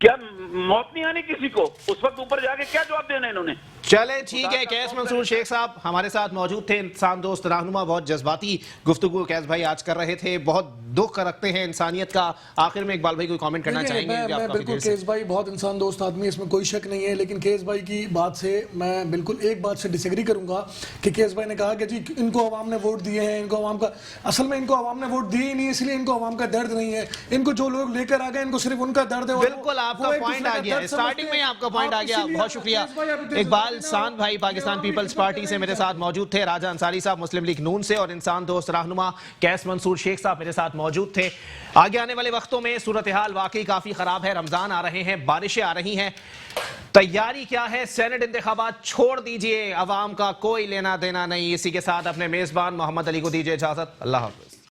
क्या मौत नहीं आनी किसी को? उस वक्त ऊपर जाके क्या जवाब देना इन्होंने? चले ठीक है, कैस मंसूर शेख साहब हमारे साथ मौजूद थे, इंसान दोस्त रहनुमा। बहुत जज्बाती गुफ्तगू कैस भाई आज कर रहे थे, बहुत दुख रखते हैं इंसानियत का। आखिर में इकबाल भाई कोई कमेंट करना चाहेंगे? मैं बिल्कुल, केस भाई बहुत इंसान दोस्त आदमी, इसमें कोई शक नहीं है, लेकिन केस भाई की बात से मैं बिल्कुल एक बात से डिसएग्री करूंगा कि केस भाई ने कहा कि जी इनको अवाम ने वोट दिए हैं, इनको अवाम का, असल में इनको अवाम ने वोट दिए ही नहीं, इसलिए इनको अवाम का दर्द नहीं है। इनको जो लोग लेकर आ गए, इनको सिर्फ उनका दर्द है। बिल्कुल आपका पॉइंट आ गया, स्टार्टिंग में आपका पॉइंट आ गया, बहुत शुक्रिया। इकबाल सान भाई पाकिस्तान पीपल्स पार्टी से मेरे साथ मौजूद थे, राजा अंसारी साहब मुस्लिम लीग नून से, और इंसान दोस्त रहनुमा कैस मंसूर शेख साहब मेरे साथ मौजूद थे। आगे आने वाले वक्तों में सूरत हाल वाकई काफी खराब है, रमजान आ रहे हैं, बारिशें आ रही हैं, तैयारी क्या है? सेनेट इंतखाबात छोड़ दीजिए, अवाम का कोई लेना देना नहीं। इसी के साथ अपने मेजबान मोहम्मद अली को दीजिए इजाजत। अल्लाह हाफिज।